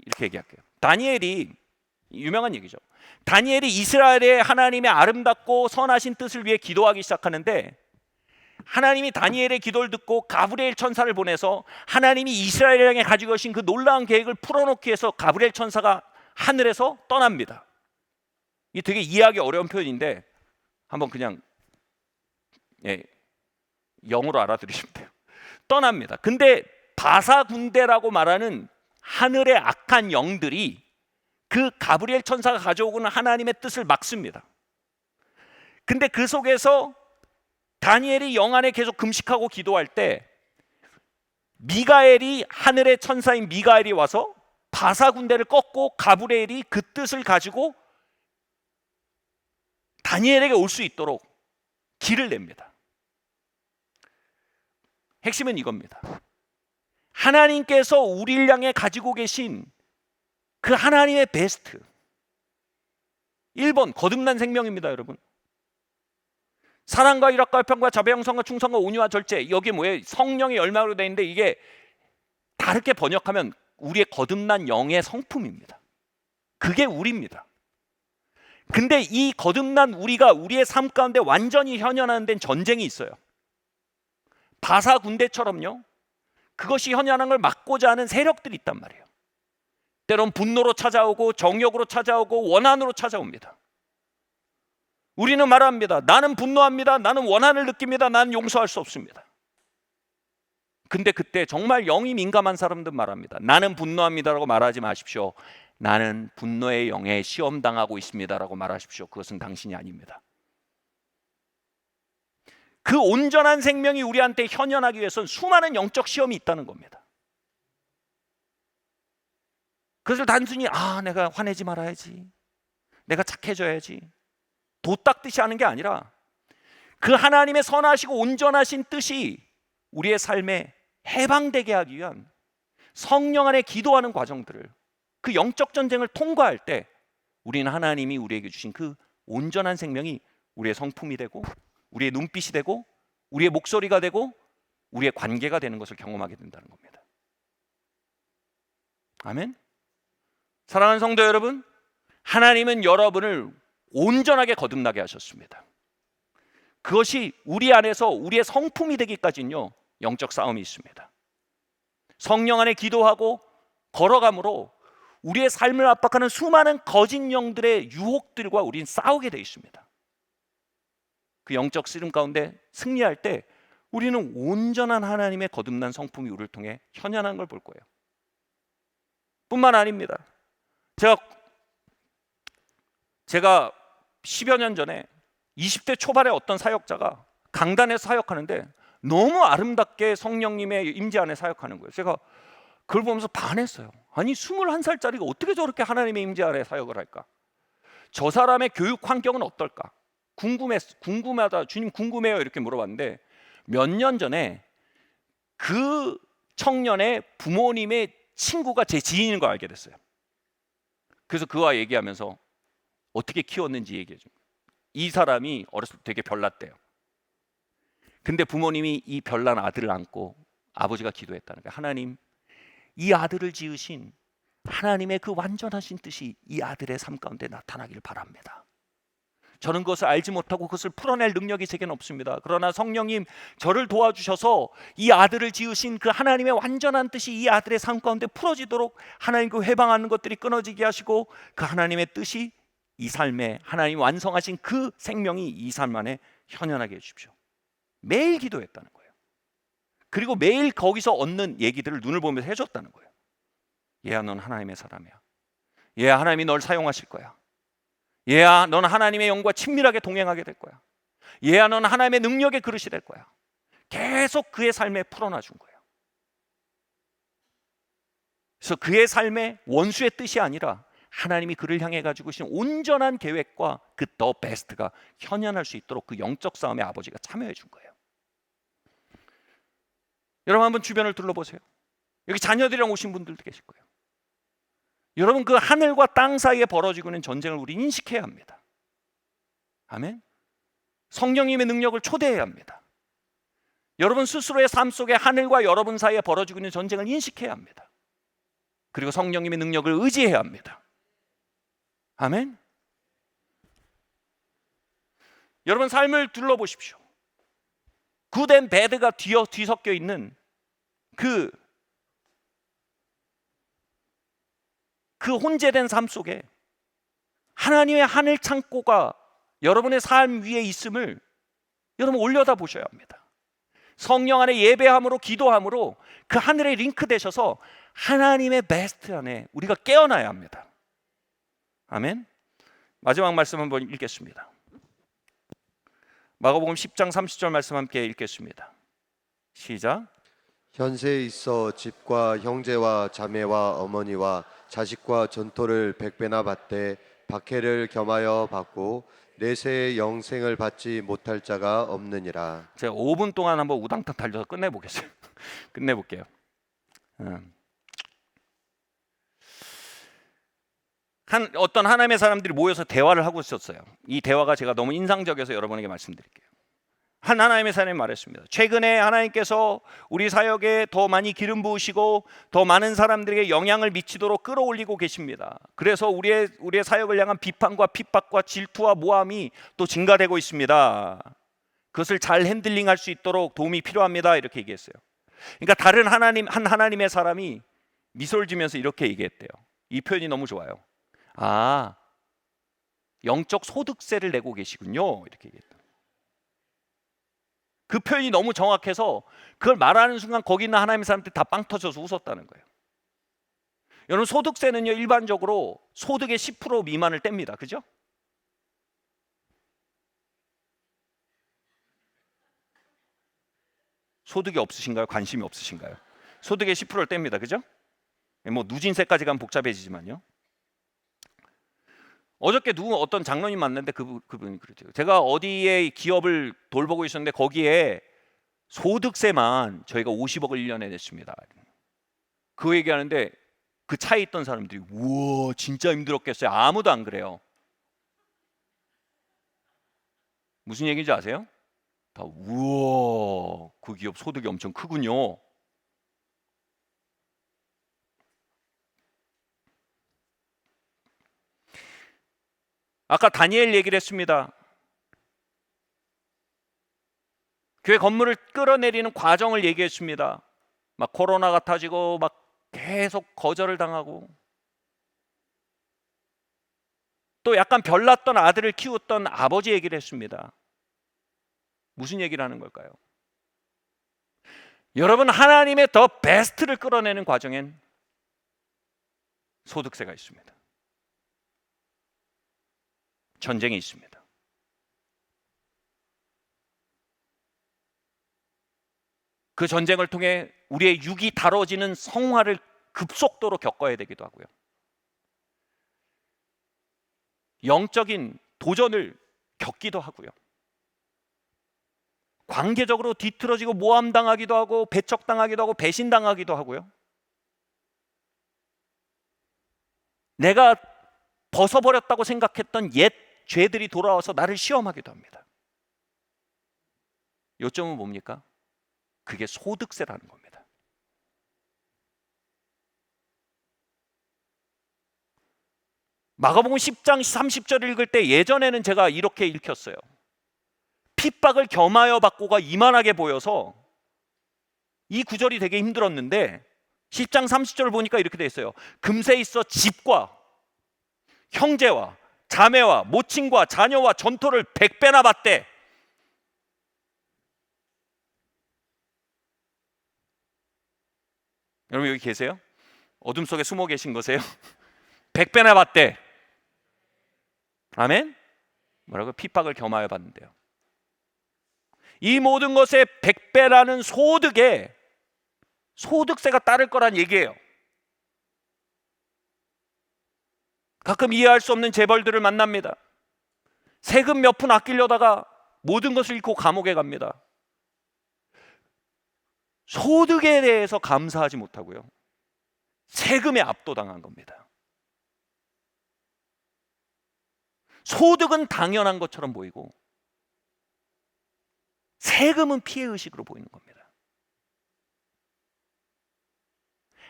이렇게 얘기할게요. 다니엘이, 유명한 얘기죠. 다니엘이 이스라엘의 하나님의 아름답고 선하신 뜻을 위해 기도하기 시작하는데 하나님이 다니엘의 기도를 듣고 가브리엘 천사를 보내서 하나님이 이스라엘을 향해 가지고 계신 그 놀라운 계획을 풀어놓기 위해서 가브리엘 천사가 하늘에서 떠납니다. 이게 되게 이해하기 어려운 표현인데 한번 그냥 영어로 알아들으시면 돼요. 떠납니다. 근데 바사군대라고 말하는 하늘의 악한 영들이 그 가브리엘 천사가 가져오고는 하나님의 뜻을 막습니다. 근데 그 속에서 다니엘이 영 안에 계속 금식하고 기도할 때 미가엘이, 하늘의 천사인 미가엘이 와서 바사 군대를 꺾고 가브리엘이 그 뜻을 가지고 다니엘에게 올 수 있도록 길을 냅니다. 핵심은 이겁니다. 하나님께서 우리를 향해 가지고 계신 그 하나님의 베스트, 1번 거듭난 생명입니다. 여러분, 사랑과 일학과 화평과 자비형성과 충성과 온유와 절제, 여기 뭐예요? 성령의 열매로 되어 있는데 이게 다르게 번역하면 우리의 거듭난 영의 성품입니다. 그게 우리입니다. 근데 이 거듭난 우리가 우리의 삶 가운데 완전히 현현하는 데는 전쟁이 있어요. 바사 군대처럼요, 그것이 현현한 걸 막고자 하는 세력들이 있단 말이에요. 때론 분노로 찾아오고 정욕으로 찾아오고 원한으로 찾아옵니다. 우리는 말합니다. 나는 분노합니다. 나는 원한을 느낍니다. 나는 용서할 수 없습니다. 근데 그때 정말 영이 민감한 사람들 말합니다. 나는 분노합니다라고 말하지 마십시오. 나는 분노의 영에 시험당하고 있습니다라고 말하십시오. 그것은 당신이 아닙니다. 그 온전한 생명이 우리한테 현현하기 위해서는 수많은 영적 시험이 있다는 겁니다. 그것을 단순히 내가 화내지 말아야지, 내가 착해져야지, 도 닦듯이 하는 게 아니라 그 하나님의 선하시고 온전하신 뜻이 우리의 삶에 해방되게 하기 위한 성령 안에 기도하는 과정들을, 그 영적 전쟁을 통과할 때 우리는 하나님이 우리에게 주신 그 온전한 생명이 우리의 성품이 되고 우리의 눈빛이 되고 우리의 목소리가 되고 우리의 관계가 되는 것을 경험하게 된다는 겁니다. 아멘. 사랑하는 성도 여러분, 하나님은 여러분을 온전하게 거듭나게 하셨습니다. 그것이 우리 안에서 우리의 성품이 되기까지는요, 영적 싸움이 있습니다. 성령 안에 기도하고 걸어감으로 우리의 삶을 압박하는 수많은 거짓 영들의 유혹들과 우리는 싸우게 되어 있습니다. 그 영적 씨름 가운데 승리할 때 우리는 온전한 하나님의 거듭난 성품이 우리를 통해 현현한 걸 볼 거예요. 뿐만 아닙니다. 제가 10여 년 전에 20대 초반의 어떤 사역자가 강단에서 사역하는데 너무 아름답게 성령님의 임재 안에 사역하는 거예요. 제가 그걸 보면서 반했어요. 아니 21살짜리가 어떻게 저렇게 하나님의 임재 안에 사역을 할까? 저 사람의 교육 환경은 어떨까? 궁금하다. 주님 궁금해요. 이렇게 물어봤는데 몇 년 전에 그 청년의 부모님의 친구가 제 지인인 걸 알게 됐어요. 그래서 그와 얘기하면서 어떻게 키웠는지 얘기해 줍니다. 이 사람이 어렸을 때 되게 별났대요. 근데 부모님이 이 별난 아들을 안고 아버지가 기도했다는 거예요. 하나님, 이 아들을 지으신 하나님의 그 완전하신 뜻이 이 아들의 삶 가운데 나타나기를 바랍니다. 저는 그것을 알지 못하고 그것을 풀어낼 능력이 제게는 없습니다. 그러나 성령님, 저를 도와주셔서 이 아들을 지으신 그 하나님의 완전한 뜻이 이 아들의 삶 가운데 풀어지도록 하나님 그 회방하는 것들이 끊어지게 하시고 그 하나님의 뜻이 이 삶에 하나님 완성하신 그 생명이 이 삶 안에 현현하게 해주십시오. 매일 기도했다는 거예요. 그리고 매일 거기서 얻는 얘기들을 눈을 보면서 해줬다는 거예요. 얘야, 넌 하나님의 사람이야. 얘야, 하나님이 널 사용하실 거야. 얘야, 넌 하나님의 영과 친밀하게 동행하게 될 거야. 얘야, 넌 하나님의 능력의 그릇이 될 거야. 계속 그의 삶에 풀어놔 준 거예요. 그래서 그의 삶에 원수의 뜻이 아니라 하나님이 그를 향해 가지고 계신 온전한 계획과 그 더 베스트가 현현할 수 있도록 그 영적 싸움에 아버지가 참여해 준 거예요. 여러분 한번 주변을 둘러보세요. 여기 자녀들이랑 오신 분들도 계실 거예요. 여러분 그 하늘과 땅 사이에 벌어지고 있는 전쟁을 우리 인식해야 합니다. 아멘. 성령님의 능력을 초대해야 합니다. 여러분 스스로의 삶 속에 하늘과 여러분 사이에 벌어지고 있는 전쟁을 인식해야 합니다. 그리고 성령님의 능력을 의지해야 합니다. 아멘. 여러분 삶을 둘러보십시오. 굿 앤 배드가 뒤섞여 있는 그 혼재된 삶 속에 하나님의 하늘 창고가 여러분의 삶 위에 있음을 여러분 올려다 보셔야 합니다. 성령 안에 예배함으로 기도함으로 그 하늘에 링크 되셔서 하나님의 베스트 안에 우리가 깨어나야 합니다. 아멘. 마지막 말씀 한번 읽겠습니다. 마가복음 10장 30절 말씀 함께 읽겠습니다. 시작. 현세에 있어 집과 형제와 자매와 어머니와 자식과 전토를 100배나 받되 박해를 겸하여 받고 내세의 영생을 받지 못할 자가 없느니라. 제가 5분 동안 한번 우당탕 달려서 끝내보겠어요. 끝내볼게요. 어떤 하나님의 사람들이 모여서 대화를 하고 있었어요. 이 대화가 제가 너무 인상적이어서 여러분에게 말씀드릴게요. 한 하나님의 사람이 말했습니다. 최근에 하나님께서 우리 사역에 더 많이 기름 부으시고 더 많은 사람들에게 영향을 미치도록 끌어올리고 계십니다. 그래서 우리의 사역을 향한 비판과 핍박과 질투와 모함이 또 증가되고 있습니다. 그것을 잘 핸들링할 수 있도록 도움이 필요합니다. 이렇게 얘기했어요. 그러니까 다른 한 하나님의 사람이 미소를 지면서 이렇게 얘기했대요. 이 표현이 너무 좋아요. 아, 영적 소득세를 내고 계시군요. 이렇게 얘기했다. 그 표현이 너무 정확해서 그걸 말하는 순간 거기 있는 하나님의 사람들이 다 빵 터져서 웃었다는 거예요. 여러분, 소득세는요 일반적으로 소득의 10% 미만을 뗍니다. 그죠? 소득이 없으신가요? 관심이 없으신가요? 소득의 10%를 뗍니다. 그죠? 뭐 누진세까지 가면 복잡해지지만요. 어저께 어떤 장로님 만났는데 그분이 그러죠. 제가 어디에 기업을 돌보고 있었는데 거기에 소득세만 저희가 50억을 1년에 냈습니다. 그 얘기하는데 그 차에 있던 사람들이 우와 진짜 힘들었겠어요. 아무도 안 그래요. 무슨 얘기인지 아세요? 다 우와 그 기업 소득이 엄청 크군요. 아까 다니엘 얘기를 했습니다. 교회 건물을 끌어내리는 과정을 얘기했습니다. 막 코로나가 터지고 막 계속 거절을 당하고 또 약간 별났던 아들을 키웠던 아버지 얘기를 했습니다. 무슨 얘기를 하는 걸까요? 여러분, 하나님의 더 베스트를 끌어내는 과정엔 소득세가 있습니다. 전쟁이 있습니다. 그 전쟁을 통해 우리의 육이 다뤄지는 성화를 급속도로 겪어야 되기도 하고요. 영적인 도전을 겪기도 하고요. 관계적으로 뒤틀어지고 모함당하기도 하고 배척당하기도 하고 배신당하기도 하고요. 내가 벗어버렸다고 생각했던 옛 죄들이 돌아와서 나를 시험하기도 합니다. 요점은 뭡니까? 그게 소득세라는 겁니다. 마가복음 10장 30절 읽을 때 예전에는 제가 이렇게 읽혔어요. 핍박을 겸하여 받고가 이만하게 보여서 이 구절이 되게 힘들었는데 10장 30절을 보니까 이렇게 돼 있어요. 금세 있어 집과 형제와 자매와 모친과 자녀와 전토를 100배나 받되. 여러분 여기 계세요? 어둠 속에 숨어 계신 거세요? 100배나 받되. 아멘? 뭐라고? 핍박을 겸하여 받는데요. 이 모든 것에 100배라는 소득에 소득세가 따를 거란 얘기예요. 가끔 이해할 수 없는 재벌들을 만납니다. 세금 몇 푼 아끼려다가 모든 것을 잃고 감옥에 갑니다. 소득에 대해서 감사하지 못하고요. 세금에 압도당한 겁니다. 소득은 당연한 것처럼 보이고 세금은 피해의식으로 보이는 겁니다.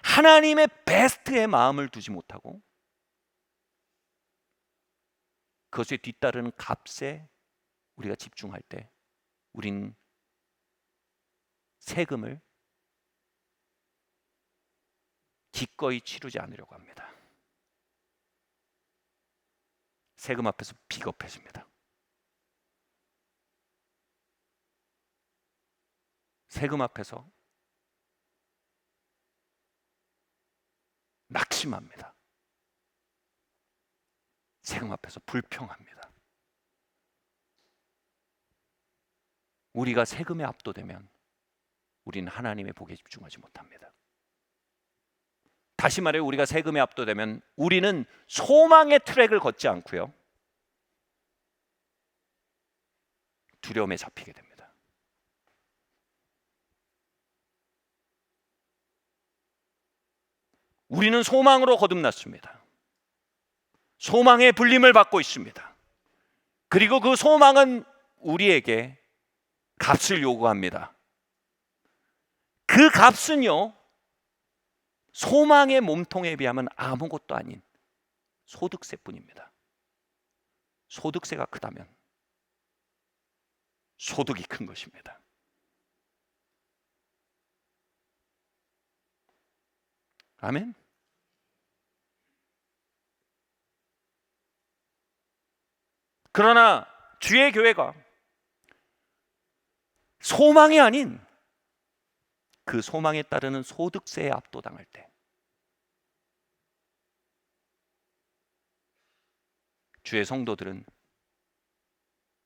하나님의 베스트에 마음을 두지 못하고 그것에 뒤따르는 값에 우리가 집중할 때 우린 세금을 기꺼이 치르지 않으려고 합니다. 세금 앞에서 비겁해집니다. 세금 앞에서 낙심합니다. 세금 앞에서 불평합니다. 우리가 세금에 압도되면 우리는 하나님의 복에 집중하지 못합니다. 다시 말해 우리가 세금에 압도되면 우리는 소망의 트랙을 걷지 않고요, 두려움에 잡히게 됩니다. 우리는 소망으로 거듭났습니다. 소망의 불림을 받고 있습니다. 그리고 그 소망은 우리에게 값을 요구합니다. 그 값은요, 소망의 몸통에 비하면 아무것도 아닌 소득세뿐입니다. 소득세가 크다면 소득이 큰 것입니다. 아멘. 그러나 주의 교회가 소망이 아닌 그 소망에 따르는 소득세에 압도당할 때 주의 성도들은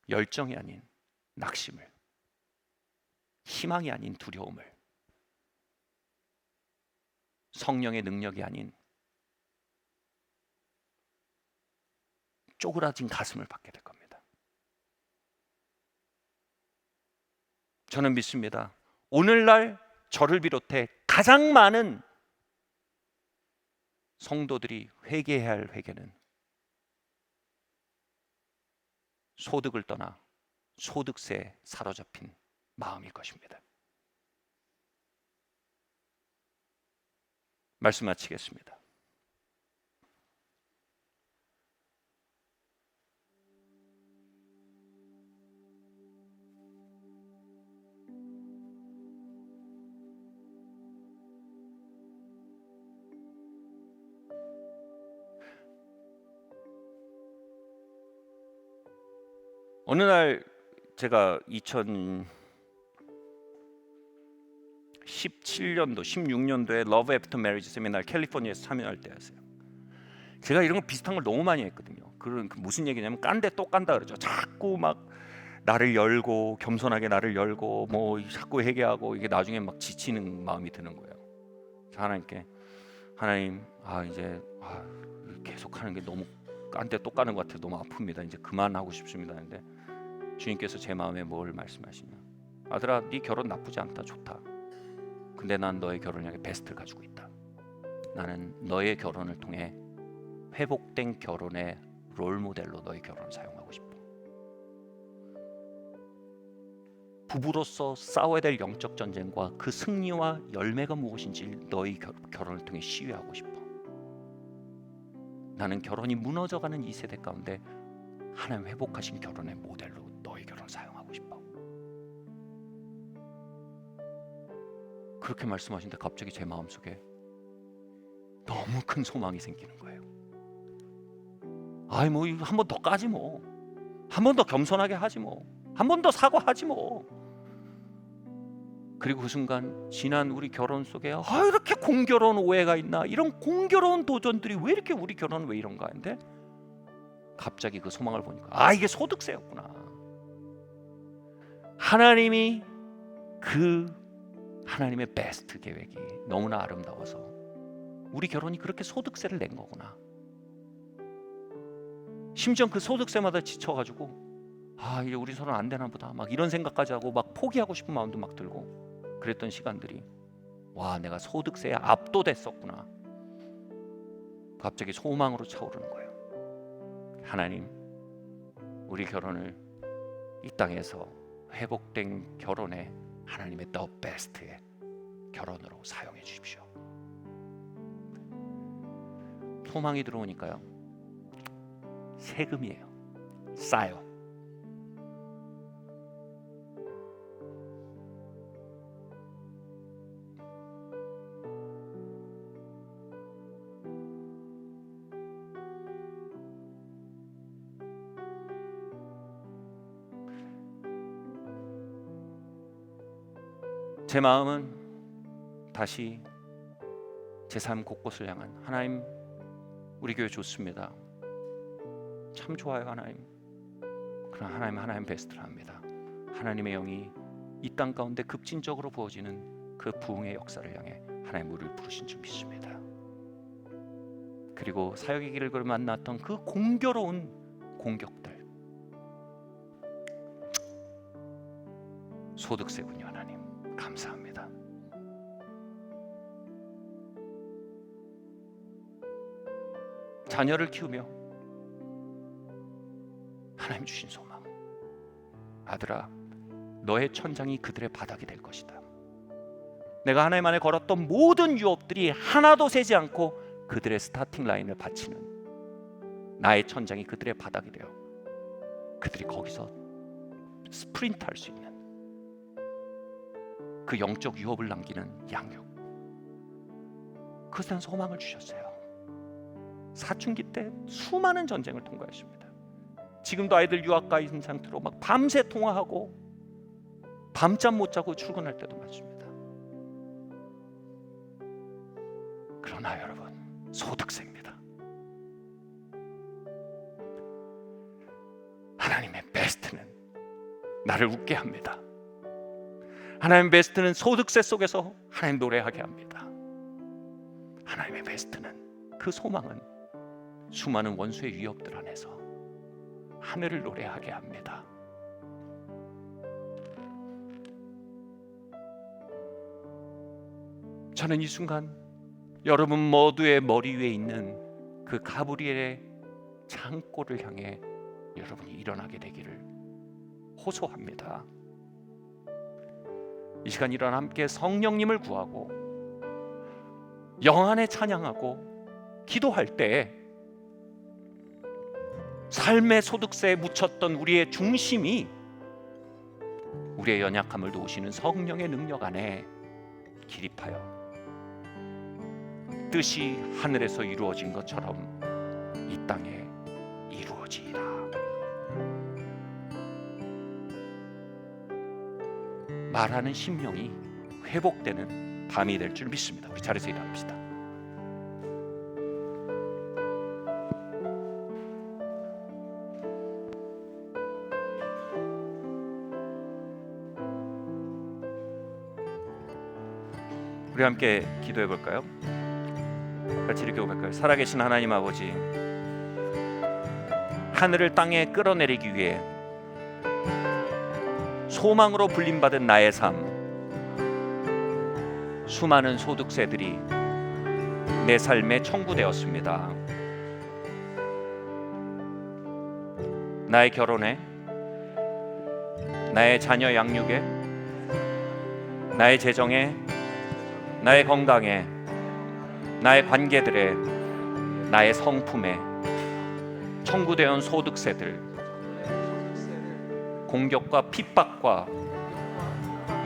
열정이 아닌 낙심을, 희망이 아닌 두려움을, 성령의 능력이 아닌 쪼그라진 가슴을 받게 될 겁니다. 저는 믿습니다. 오늘날 저를 비롯해 가장 많은 성도들이 회개해야 할 회개는 소득을 떠나 소득세에 사로잡힌 마음일 것입니다. 말씀 마치겠습니다. 어느 날 제가 2017년도, 16년도에 러브 애프터 메리지 세미나 캘리포니아에서 참여할 때였어요. 제가 이런 거 비슷한 걸 너무 많이 했거든요. 그런 무슨 얘기냐면 깐데 또 깐다 그러죠. 자꾸 막 나를 열고, 겸손하게 나를 열고, 뭐 자꾸 회개하고, 이게 나중에 막 지치는 마음이 드는 거예요. 하나님께, 하나님, 이제 계속 하는 게 너무 깐데 또 까는 것 같아요. 너무 아픕니다. 이제 그만하고 싶습니다. 근데 주님께서 제 마음에 뭘 말씀하시냐? 아들아, 네 결혼 나쁘지 않다, 좋다. 근데 난 너의 결혼을 향해 베스트를 가지고 있다. 나는 너의 결혼을 통해 회복된 결혼의 롤 모델로 너의 결혼을 사용하고 싶어. 부부로서 싸워야 될 영적 전쟁과 그 승리와 열매가 무엇인지 너의 결혼을 통해 시위하고 싶어. 나는 결혼이 무너져가는 이 세대 가운데 하나님 회복하신 결혼의 모델로 너의 결혼을 사용하고 싶어. 그렇게 말씀하시는데 갑자기 제 마음속에 너무 큰 소망이 생기는 거예요. 뭐 한 번 더 까지 뭐, 한 번 더 겸손하게 하지 뭐, 한 번 더 사과하지 뭐. 그리고 그 순간 지난 우리 결혼 속에 이렇게 공교로운 오해가 있나, 이런 공교로운 도전들이 왜 이렇게 우리 결혼은 왜 이런가 했는데 갑자기 그 소망을 보니까 이게 소득세였구나. 하나님이 하나님의 베스트 계획이 너무나 아름다워서 우리 결혼이 그렇게 소득세를 낸 거구나. 심지어 그 소득세마다 지쳐가지고 이제 우리 서로 안 되나 보다, 막 이런 생각까지 하고 막 포기하고 싶은 마음도 막 들고 그랬던 시간들이, 내가 소득세에 압도됐었구나. 갑자기 소망으로 차오르는 거예요. 하나님, 우리 결혼을 이 땅에서 회복된 결혼의 하나님의 더 베스트의 결혼으로 사용해 주십시오. 소망이 들어오니까요, 세금이에요. 싸요. 제 마음은 다시 제 삶 곳곳을 향한, 하나님, 우리 교회 좋습니다. 참 좋아요, 하나님. 그러나 하나님 베스트를 합니다. 하나님의 영이 이 땅 가운데 급진적으로 부어지는 그 부흥의 역사를 향해 하나님의 물을 부르신 줄 믿습니다. 그리고 사역의 길을 걸어 만났던 그 공교로운 공격들, 소득세군요. 하나님 감사합니다. 자녀를 키우며 하나님 주신 소망, 아들아 너의 천장이 그들의 바닥이 될 것이다. 내가 하나님 안에 걸었던 모든 유업들이 하나도 새지 않고 그들의 스타팅 라인을 바치는 나의 천장이 그들의 바닥이 되어 그들이 거기서 스프린트 할 수 있는 그 영적 유업을 남기는 양육, 그것에 대한 소망을 주셨어요. 사춘기 때 수많은 전쟁을 통과했습니다. 지금도 아이들 유학 가 있는 상태로 막 밤새 통화하고 밤잠 못 자고 출근할 때도 많습니다. 그러나 여러분, 소득세입니다. 하나님의 베스트는 나를 웃게 합니다. 하나님의 베스트는 소득세 속에서 하나님 노래하게 합니다. 하나님의 베스트는, 그 소망은 수많은 원수의 위협들 안에서 하늘을 노래하게 합니다. 저는 이 순간 여러분 모두의 머리 위에 있는 그 가브리엘의 창고를 향해 여러분이 일어나게 되기를 호소합니다. 이 시간 일어나 함께 성령님을 구하고 영안에 찬양하고 기도할 때 삶의 소득세에 묻혔던 우리의 중심이 우리의 연약함을 도우시는 성령의 능력 안에 기립하여 뜻이 하늘에서 이루어진 것처럼 이 땅에 이루어지리라. 말하는 심령이 회복되는 밤이 될 줄 믿습니다. 우리 자리에서 일어납시다. 우리 함께 기도해 볼까요? 같이 이렇게 고백할까요? 살아계신 하나님 아버지, 하늘을 땅에 끌어내리기 위해 소망으로 불림받은 나의 삶, 수많은 소득세들이 내 삶에 청구되었습니다. 나의 결혼에, 나의 자녀 양육에, 나의 재정에, 나의 건강에, 나의 관계들에, 나의 성품에 청구되어 온 소득세들, 공격과 핍박과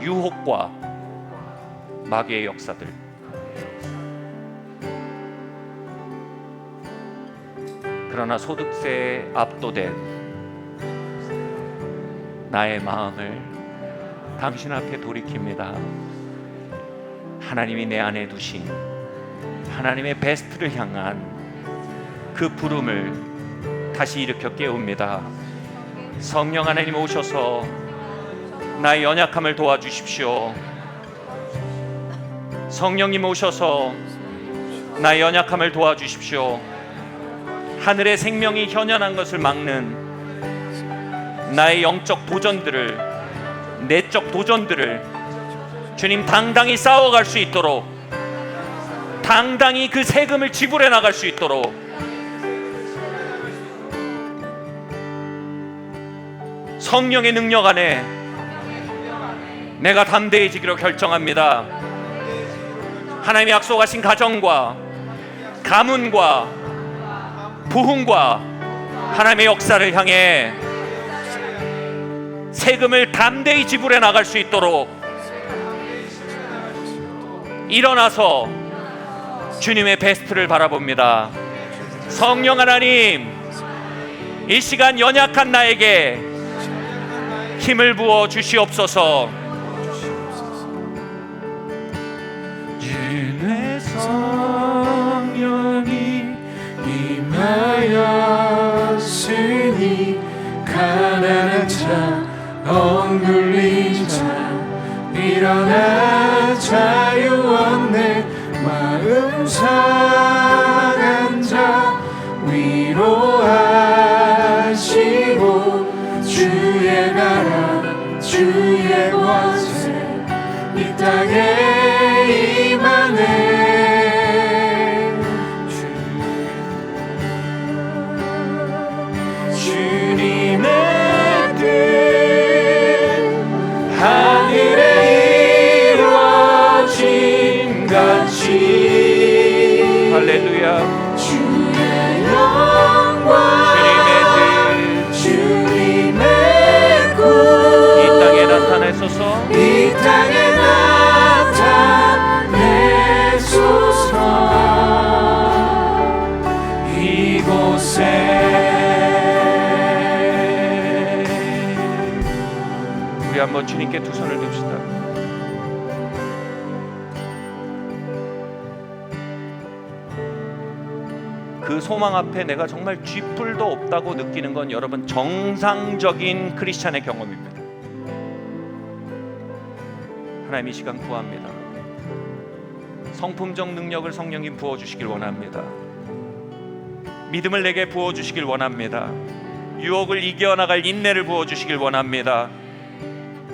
유혹과 마귀의 역사들, 그러나 소득세에 압도된 나의 마음을 당신 앞에 돌이킵니다. 하나님이 내 안에 두신 하나님의 베스트를 향한 그 부름을 다시 일으켜 깨웁니다. 성령 하나님 오셔서 나의 연약함을 도와주십시오. 성령님 오셔서 나의 연약함을 도와주십시오. 하늘의 생명이 현현한 것을 막는 나의 영적 도전들을, 내적 도전들을 주님 당당히 싸워갈 수 있도록, 당당히 그 세금을 지불해 나갈 수 있도록 성령의 능력 안에 내가 담대해지기로 결정합니다. 하나님이 약속하신 가정과 가문과 부흥과 하나님의 역사를 향해 세금을 담대히 지불해 나갈 수 있도록 일어나서 주님의 베스트를 바라봅니다. 성령 하나님, 이 시간 연약한 나에게 힘을 부어 주시옵소서. 주의 성령이 임하였으니 가난한 자 억눌린 자 일어나 자유 얻네. 마음 상한 자 위로하시고 주의 나라 주의 권세 이 땅에 임하네. 주님의 뜻 하늘에 이루어진 같이 할렐루야. 주의 영광 주님의 굿 이 땅에 나타내소서. 이 땅에 나타내소서. 이곳에 우리 한번 주님께 두 손을 듭시다. 그 소망 앞에 내가 정말 쥐뿔도 없다고 느끼는 건 여러분 정상적인 크리스찬의 경험입니다. 하나님 이 시간 구합니다. 성품적 능력을 성령님 부어주시길 원합니다. 믿음을 내게 부어주시길 원합니다. 유혹을 이겨나갈 인내를 부어주시길 원합니다.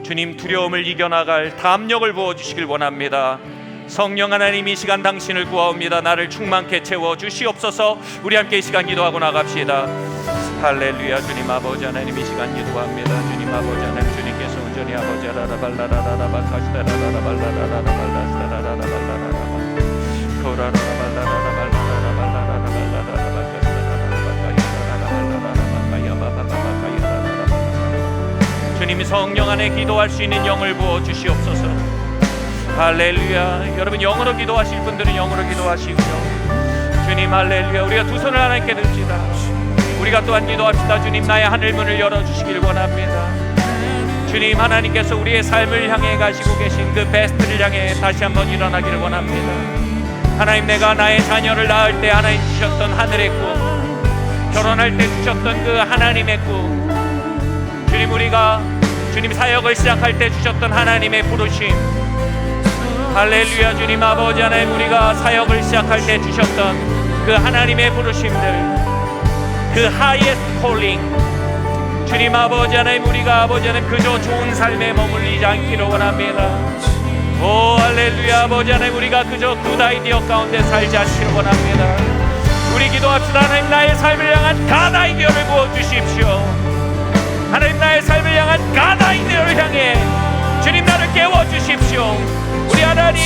주님 두려움을 이겨나갈 담력을 부어주시길 원합니다. 성령 하나님 이 시간 당신을 구하옵니다. 나를 충만케 채워주시옵소서. 우리 함께 이 시간 기도하고 나갑시다. 할렐루야. 주님 아버지 하나님 이 시간 기도합니다. 주님 아버지 하나님 주님께서 온전히 아버지 라라발라라라바 카시다라라발라라라발라라라발라라라발라라라바 주님이 성령 안에 기도할 수 있는 영을 부어 주시옵소서. 할렐루야. 여러분 영어로 기도하실 분들은 영어로 기도하시고요. 주님 할렐루야. 우리가 두 손을 하나님께 듭시다. 우리가 또한 기도합시다. 주님 나의 하늘 문을 열어주시길 원합니다. 주님 하나님께서 우리의 삶을 향해 가시고 계신 그 베스트를 향해 다시 한번 일어나기를 원합니다. 하나님 내가 나의 자녀를 낳을 때 하나님 주셨던 하늘의 꿈, 결혼할 때 주셨던 그 하나님의 꿈, 주님 우리가 주님 사역을 시작할 때 주셨던 하나님의 부르심, 할렐루야. 주님 아버지 하나님 우리가 사역을 시작할 때 주셨던 그 하나님의 부르심들, 그 highest calling, 주님 아버지 하나님 우리가 아버지 하나님 그저 좋은 삶에 머물리지 않기를 원합니다. 오 할렐루야. 아버지 하나님 우리가 그저 굿 아이디어 가운데 살지 않기를 원합니다. 우리 기도합시다. 하나님 나의 삶을 향한 갓 아이디어를 부어주십시오. 하나님 나의 삶을 향한 갓 아이디어를 향해 주님 나를 깨워주십시오. 우리 하나님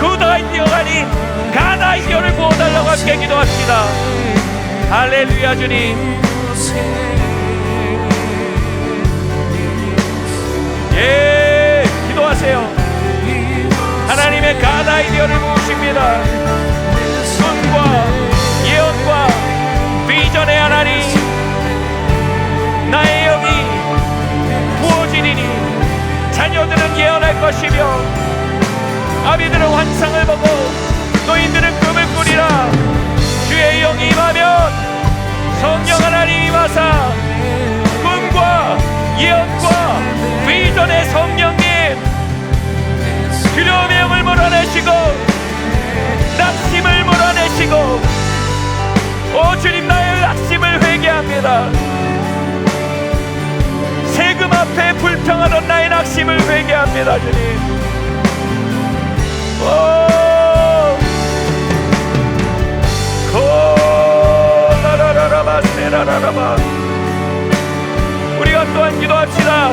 굿 아이디어가 아닌 갓 아이디어를 부어달라고 함께 기도합시다. 할렐루야. 주님 예 기도하세요. 하나님의 갓 아이디어를 부으십니다. 꿈과 예언과 비전의 하나님 나의 영이 부어지리니 자녀들은 예언할 것이며 아비들은 환상을 보고 노인들은 꿈을 꾸리라. 주의 영이 임하면 성령 하나님 임하사 꿈과 예언과 비전의 성령님 두려움의 영을 몰아내시고 낙심을 몰아내시고 오 주님 나의 낙심을 회개합니다. 세금 앞에 불평하던 나의 낙심을 회개합니다. 주님 라라라라바 우리가 또한 기도합시다.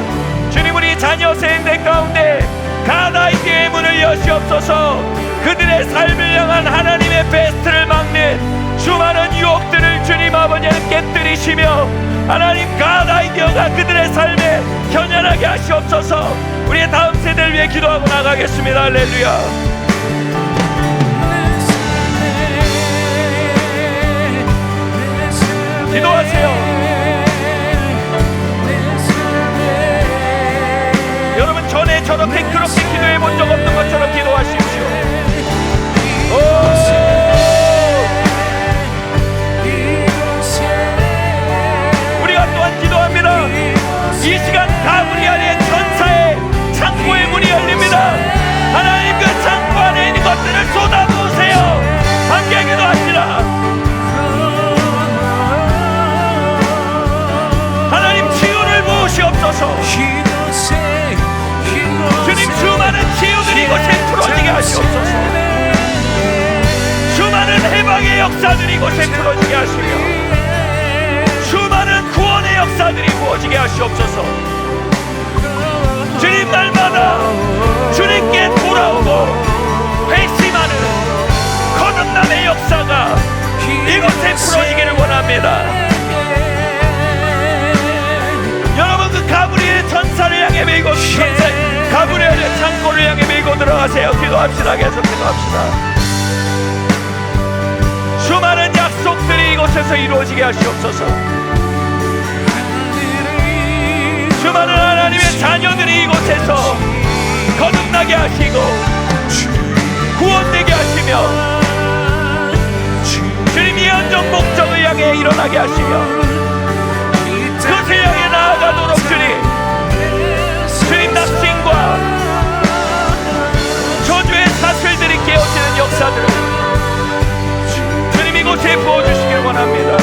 주님 우리 자녀 세대 가운데 갓 아이디어의 문을 여시옵소서. 그들의 삶을 향한 하나님의 베스트를 막는 수많은 유혹들을 주님 아버지는 깨뜨리시며 하나님 갓 아이디어가 그들의 삶에 현현하게 하시옵소서. 우리의 다음 세대를 위해 기도하고 나가겠습니다. 할렐루야. 기도하세요. 여러분 전에 저렇게 그렇게 기도해 본 적 없는 것처럼 기도하십시오. 우리가 또한 기도합니다. 이 시간 가브리엘 주옵소서. 주님, 수많은 치유들이 이곳에 풀어지게 하시옵소서. 수많은 해방의 역사들이 이곳에 풀어지게 하시며 수많은 구원의 역사들이 부어지게 하시옵소서. 주님, 날마다 주님께 돌아오고 회심하는 거듭남의 역사가 이곳에 풀어지기를 원합니다. 여러분, 그 가브리엘의 전사를 향해 메고 가브리엘의 창고를 향해 메고 들어가세요. 기도합시다. 계속 기도합시다. 수많은 약속들이 이곳에서 이루어지게 하시옵소서. 수많은 하나님의 자녀들이 이곳에서 거듭나게 하시고 구원되게 하시며 주님, 이 연정 목적을 향해 일어나게 하시며 그것을 향해 나아가도록 주님 낙심과 저주의 사슬들이 깨어지는 역사들을 주님 이곳에 부어주시길 원합니다.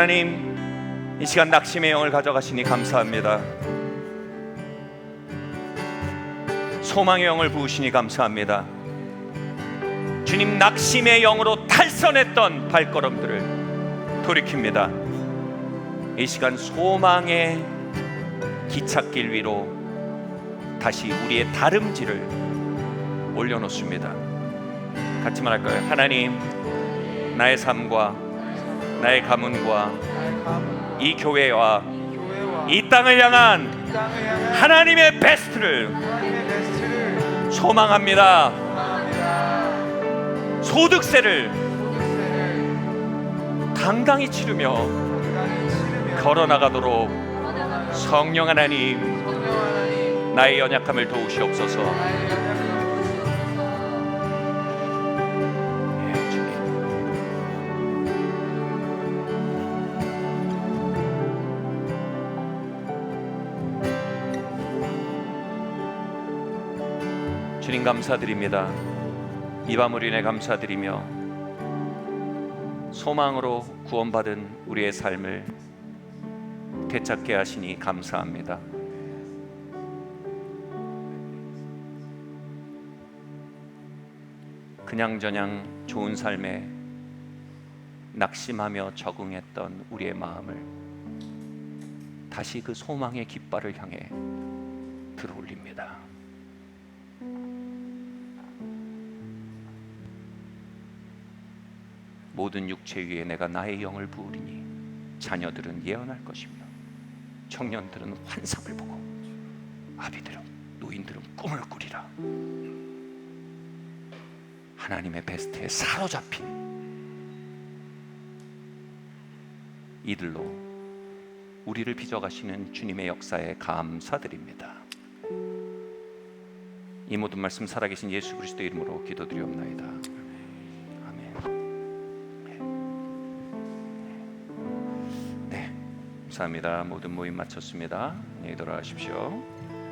하나님, 이 시간 낙심의 영을 가져가시니 감사합니다. 소망의 영을 부으시니 감사합니다. 주님, 낙심의 영으로 탈선했던 발걸음들을 돌이킵니다. 이 시간 소망의 기찻길 위로 다시 우리의 다름질을 올려놓습니다. 같이 말할까요? 하나님, 나의 삶과 나의 가문과 이 교회와 이 땅을 향한 하나님의 베스트를 소망합니다. 소득세를 당당히 치르며 걸어나가도록 성령 하나님, 나의 연약함을 도우시옵소서. 주님 감사드립니다. 이 밤을 인해 감사드리며 소망으로 구원받은 우리의 삶을 되찾게 하시니 감사합니다. 그냥저냥 좋은 삶에 낙심하며 적응했던 우리의 마음을 다시 그 소망의 깃발을 향해 들어올립니다. 모든 육체 위에 내가 나의 영을 부으리니 자녀들은 예언할 것이며 청년들은 환상을 보고 아비들은 노인들은 꿈을 꾸리라. 하나님의 베스트에 사로잡힌 이들로 우리를 빚어가시는 주님의 역사에 감사드립니다. 이 모든 말씀 살아계신 예수 그리스도의 이름으로 기도드리옵나이다. 아멘. 네, 감사합니다. 모든 모임 마쳤습니다. 안녕히 돌아가십시오.